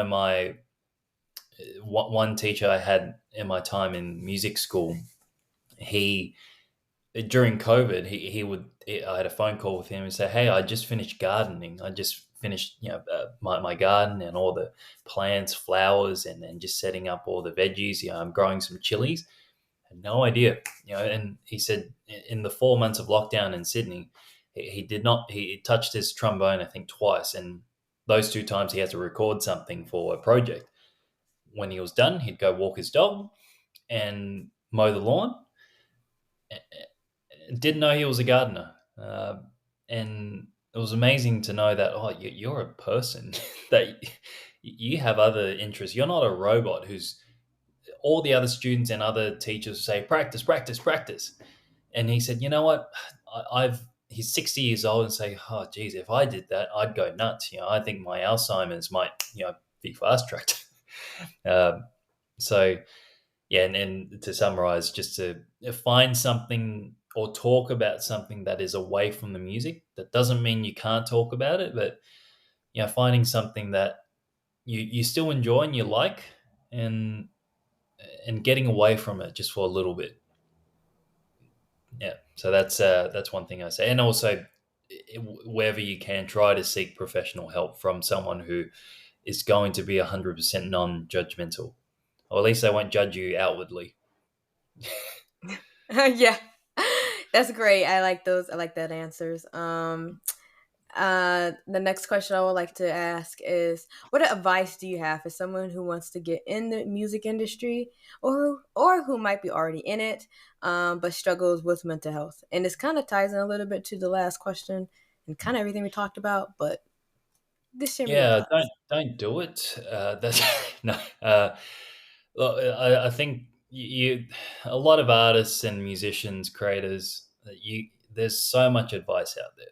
teacher I had in my time in music school, he during COVID, I had a phone call with him and say, "Hey, I just finished gardening. I just finished, my garden and all the plants, flowers, and just setting up all the veggies. I'm growing some chilies. Had no idea, And he said in the 4 months of lockdown in Sydney, he did not. He touched his trombone, I think, twice, and those two times he had to record something for a project. When he was done, he'd go walk his dog and mow the lawn. Didn't know he was a gardener, and it was amazing to know that you're a person that you have other interests. You're not a robot who's all the other students and other teachers say practice, practice, practice. And he said, you know what, I've he's 60 years old and say, oh geez, if I did that, I'd go nuts. I think my Alzheimer's might be fast tracked. um, so yeah, and to summarize, just to find something or talk about something that is away from the music. That doesn't mean you can't talk about it, but finding something that you still enjoy and you like, and getting away from it just for a little bit. Yeah, so that's one thing I say, and also wherever you can, try to seek professional help from someone who is going to be 100% non-judgmental, or at least they won't judge you outwardly. Yeah. That's great. I like those. I like that answers. The next question I would like to ask is, what advice do you have for someone who wants to get in the music industry, or who might be already in it, but struggles with mental health? And this kind of ties in a little bit to the last question and kind of everything we talked about, but just share me your Yeah, thoughts. don't do it. That's no. Look, I think a lot of artists and musicians, creators, there's so much advice out there,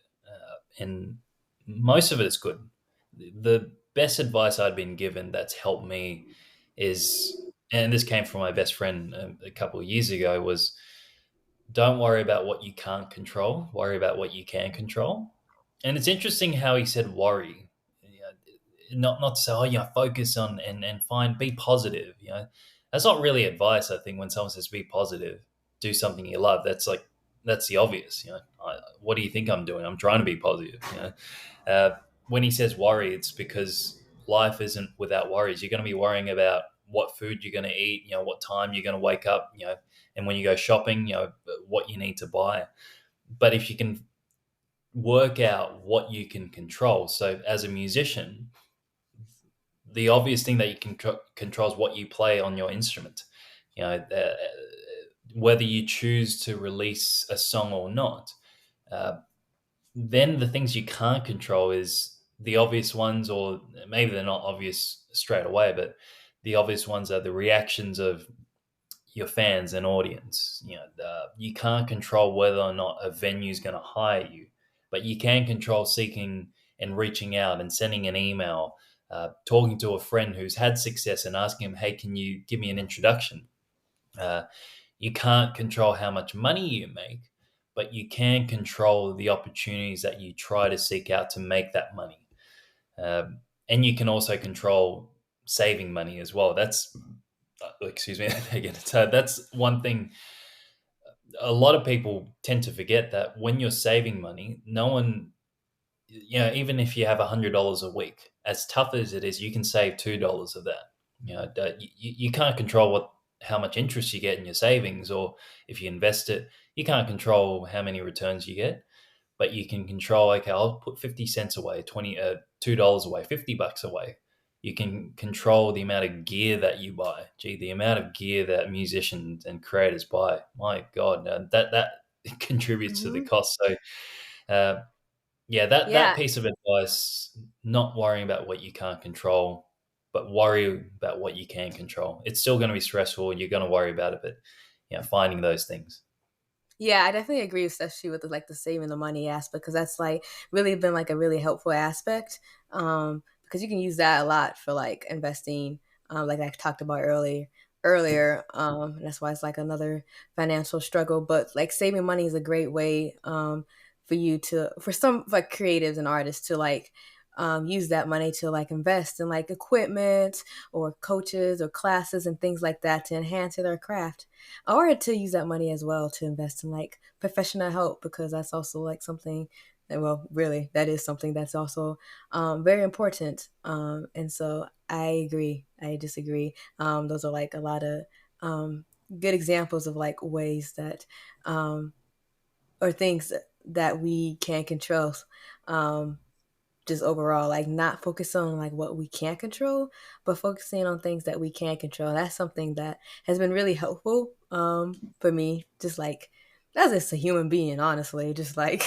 and most of it is good. The best advice I've been given that's helped me is, and this came from my best friend a couple of years ago, was don't worry about what you can't control. Worry about what you can control. And it's interesting how he said worry. Not to say, focus on and find, be positive. That's not really advice. I think when someone says be positive, do something you love. That's the obvious. What do you think I'm doing? I'm trying to be positive. When he says worry, it's because life isn't without worries. You're going to be worrying about what food you're going to eat. What time you're going to wake up. And when you go shopping, what you need to buy. But if you can work out what you can control, so as a musician, the obvious thing that you can control is what you play on your instrument. Whether you choose to release a song or not. Uh, then the things you can't control is the obvious ones, or maybe they're not obvious straight away, but the obvious ones are the reactions of your fans and audience. You can't control whether or not a venue is going to hire you, but you can control seeking and reaching out and sending an email, talking to a friend who's had success and asking him, "Hey, can you give me an introduction?" Uh, you can't control how much money you make, but you can control the opportunities that you try to seek out to make that money. And you can also control saving money as well. That's excuse me again. So that's one thing a lot of people tend to forget, that when you're saving money, no one, even if you have $100 a week, as tough as it is, you can save $2 of that. You can't control how much interest you get in your savings, or if you invest it, you can't control how many returns you get, but you can control, okay, I'll put 50 cents away, $2 away, $50 away. You can control the amount of gear that you buy. Gee, the amount of gear that musicians and creators buy, my God, that contributes to the Hmm. cost. So, uh, Yeah, that Yeah, piece of advice, not worrying about what you can't control, but worry about what you can control. It's still going to be stressful. You're going to worry about it, but finding those things. yeah, I definitely agree, especially with the saving the money aspect, because that's like really been like a really helpful aspect. Because you can use that a lot for like investing, like I talked about earlier. And that's why it's like another financial struggle. But like saving money is a great way for you to for some like creatives and artists to like use that money to like invest in like equipment or coaches or classes and things like that to enhance their craft, or to use that money as well to invest in like professional help, because that's also like something that, well, really that is something that's also very important. And so I agree, I disagree. Those are like a lot of good examples of like ways that or things that we can control. um, just overall, like not focusing on like what we can't control, but focusing on things that we can control. That's something that has been really helpful for me, just like as just a human being, honestly, just like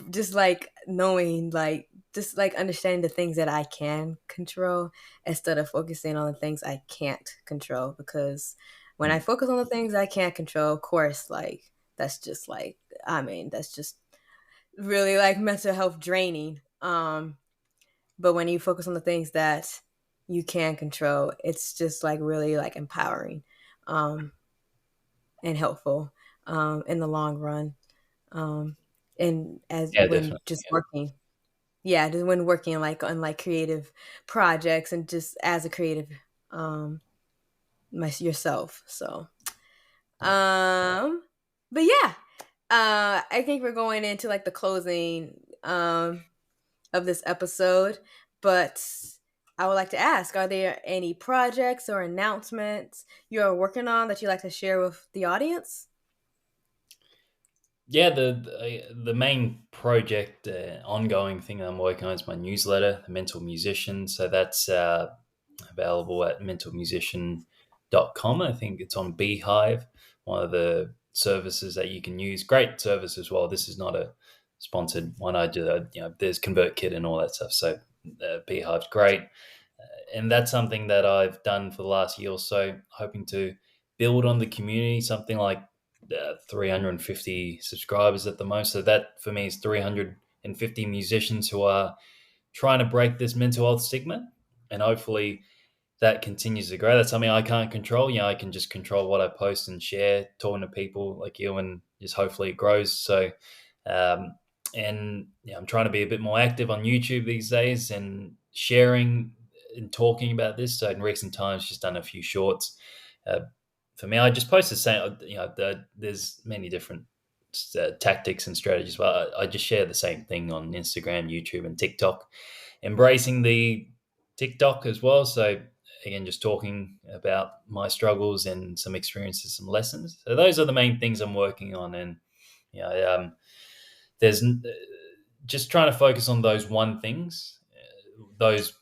just like knowing, like just like understanding the things that I can control instead of focusing on the things I can't control. Because when I Mm. focus on the things I can't control, of course, like that's just like, I mean, that's just really like mental health draining. But when you focus on the things that you can control, it's just like really like empowering um and helpful in the long run. um and as Yeah, when definitely. just working, yeah, just when working like on like creative projects and just as a creative um yourself. So Yeah. um but yeah, I think we're going into like the closing of this episode, but I would like to ask, are there any projects or announcements you're working on that you'd like to share with the audience? Yeah, the main project, ongoing thing I'm working on is my newsletter, The Mental Musician. So that's available at mentalmusician.com. I think it's on Beehive, one of the services that you can use. Great service as well. This is not a sponsored one. I do, there's ConvertKit and all that stuff. So Beehive's great. And that's something that I've done for the last year or so, hoping to build on the community, something like 350 subscribers at the most. So that for me is 350 musicians who are trying to break this mental health stigma, and hopefully that continues to grow. That's something I can't control. I can just control what I post and share, talking to people like you, and just hopefully it grows. So, um, and I'm trying to be a bit more active on YouTube these days and sharing and talking about this. So in recent times, just done a few shorts. Uh, for me, I just post the same. There's many different tactics and strategies, but I just share the same thing on Instagram, YouTube, and TikTok. Embracing the TikTok as well. So again, just talking about my struggles and some experiences, some lessons. So those are the main things I'm working on, and there's just trying to focus on those one things, those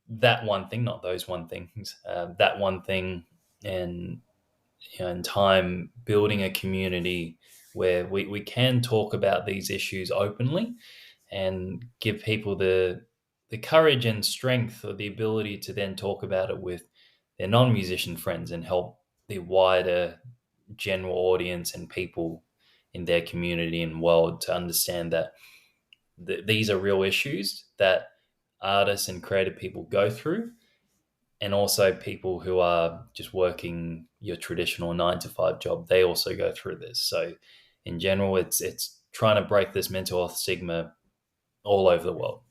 that one thing, not those one things, that one thing, and in time building a community where we can talk about these issues openly and give people the courage and strength or the ability to then talk about it with their non-musician friends and help the wider general audience and people in their community and world to understand that these are real issues that artists and creative people go through, and also people who are just working your traditional 9 to 5 job, they also go through this. So in general, it's trying to break this mental health stigma all over the world.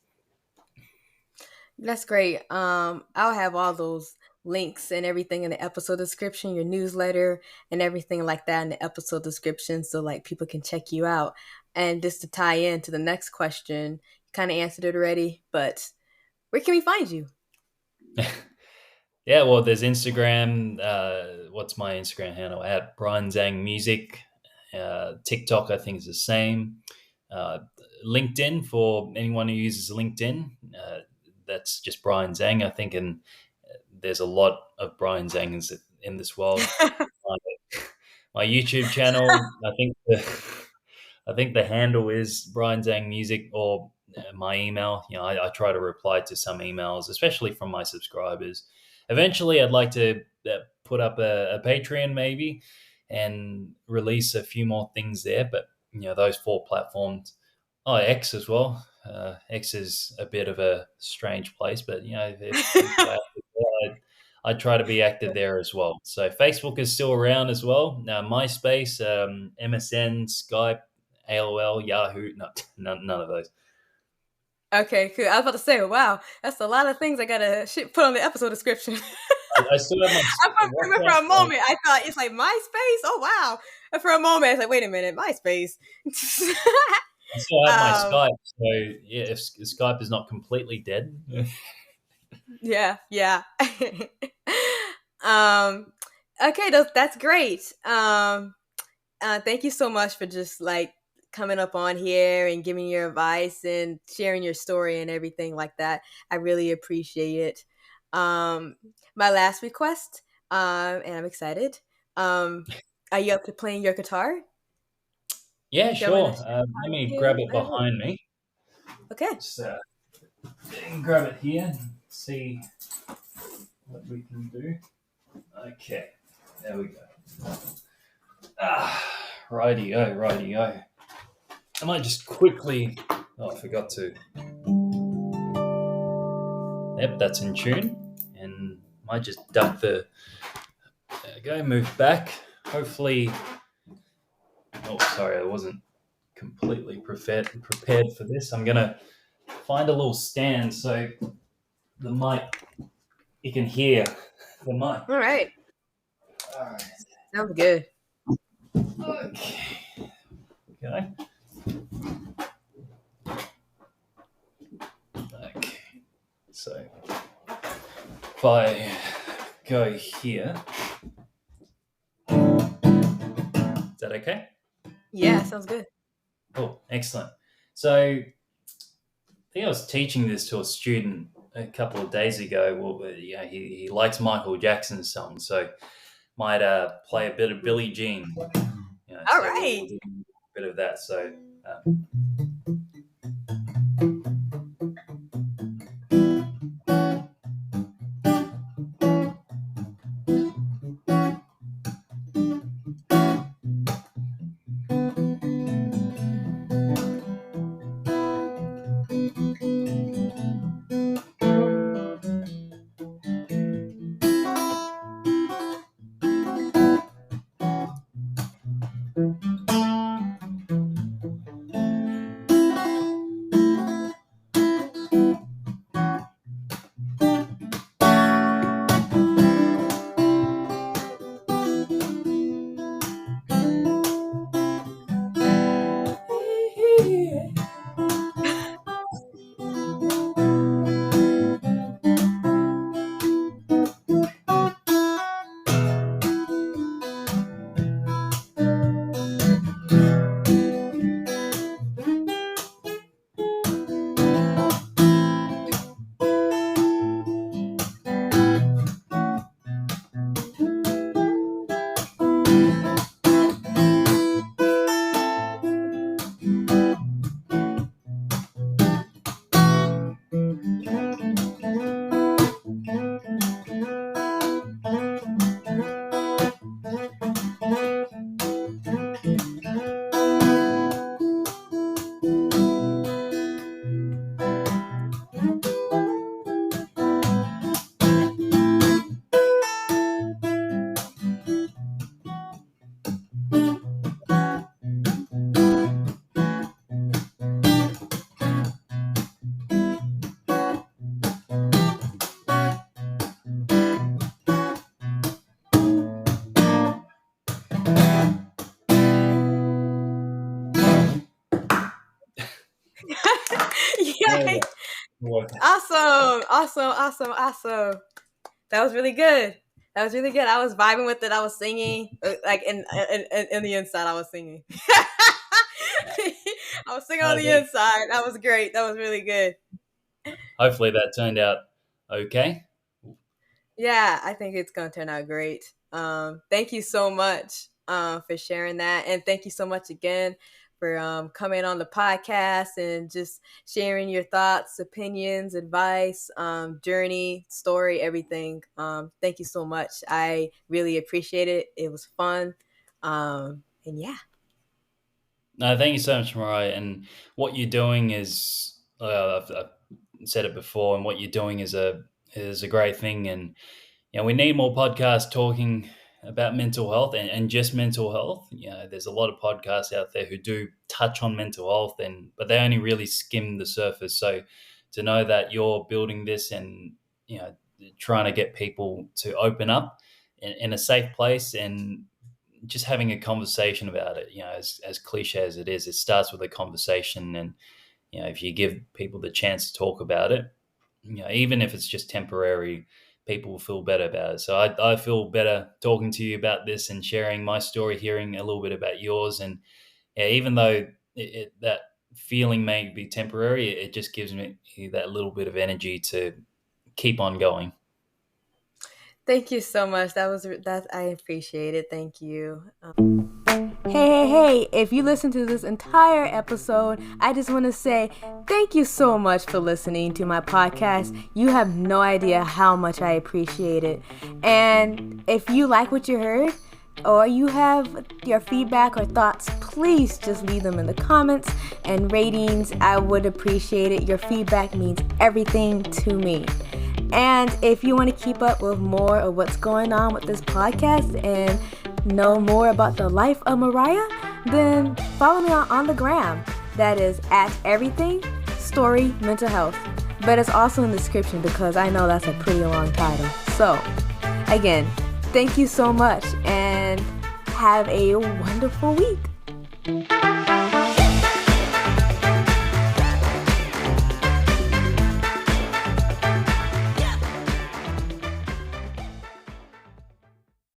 That's great. I'll have all those links and everything in the episode description, your newsletter and everything like that in the episode description, so like people can check you out. And just to tie in to the next question, you kind of answered it already, but where can we find you? Yeah, well, there's Instagram. What's my Instagram handle? At Brian Zhang Music. TikTok, I think, is the same. Uh, LinkedIn, for anyone who uses LinkedIn. That's just Brian Zhang, I think, and there's a lot of Brian Zangs in this world. My, my YouTube channel, I think I think the handle is Brian Zhang Music, or my email. I try to reply to some emails, especially from my subscribers. Eventually, I'd like to put up a Patreon maybe and release a few more things there. But those four platforms. Oh, X as well. X is a bit of a strange place, but if people are active there, I try to be active there as well. So Facebook is still around as well. Now MySpace, MSN, Skype, AOL, Yahoo. No, none of those. Okay, cool. I was about to say, wow, that's a lot of things I gotta put on the episode description. I still have my For WhatsApp. a moment, I thought it's like MySpace. Oh wow! And for a moment, I was like, wait a minute, MySpace. I still have my um, Skype. So yeah, if Skype is not completely dead. yeah, yeah. um, okay, that's great. Thank you so much for just like coming up on here and giving your advice and sharing your story and everything like that. I really appreciate it. My last request, and I'm excited. Are you up to playing your guitar? Yeah, Showing sure. us Let me here? grab it All right. behind me. Okay. Just grab it here and see what we can do. Okay, there we go. Rightio, rightio. I might just quickly. Oh, I forgot to. Yep, that's in tune. And might just duck the. There we go, move back. Hopefully. Oh, sorry, I wasn't completely prepared for this. I'm going to find a little stand so the mic, you can hear the mic. All right. All right. Sounds good. Okay. Okay. Okay. So if I go here, is that okay? Yeah, sounds good. Oh, excellent. So I think I was teaching this to a student a couple of days ago. Well, yeah, he likes Michael Jackson's songs, so might play a bit of Billie Jean. All So we'll right. do a bit of that. So there we Yay! go. Awesome. Awesome. Awesome. Awesome. That was really good. That was really good. I was vibing with it. I was singing, like in the inside. I was singing. I was singing on the Okay. inside. That was great. That was really good. Hopefully that turned out okay. Yeah, I think it's gonna turn out great. Thank you so much for sharing that, and thank you so much again for coming on the podcast and just sharing your thoughts, opinions, advice, journey, story, everything. Thank you so much. I really appreciate it. It was fun. And yeah. No, thank you so much, Mariah. And what you're doing is, I've said it before, and what you're doing is a great thing. And we need more podcasts talking about mental health and just mental health. There's a lot of podcasts out there who do touch on mental health, but they only really skim the surface. So to know that you're building this and trying to get people to open up in a safe place and just having a conversation about it, as cliche as it is, it starts with a conversation. And if you give people the chance to talk about it, even if it's just temporary, people will feel better about it. So I feel better talking to you about this and sharing my story, hearing a little bit about yours. And even though that feeling may be temporary, it just gives me that little bit of energy to keep on going. Thank you so much. I appreciate it. Thank you. Hey, if you listen to this entire episode, I just want to say thank you so much for listening to my podcast. You have no idea how much I appreciate it. And if you like what you heard, or you have your feedback or thoughts, please just leave them in the comments and ratings. I would appreciate it. Your feedback means everything to me. And if you want to keep up with more of what's going on with this podcast and know more about the life of Mariah, then follow me on the gram. That is at everything story mental health. But it's also in the description because I know that's a pretty long title. So again, thank you so much and have a wonderful week.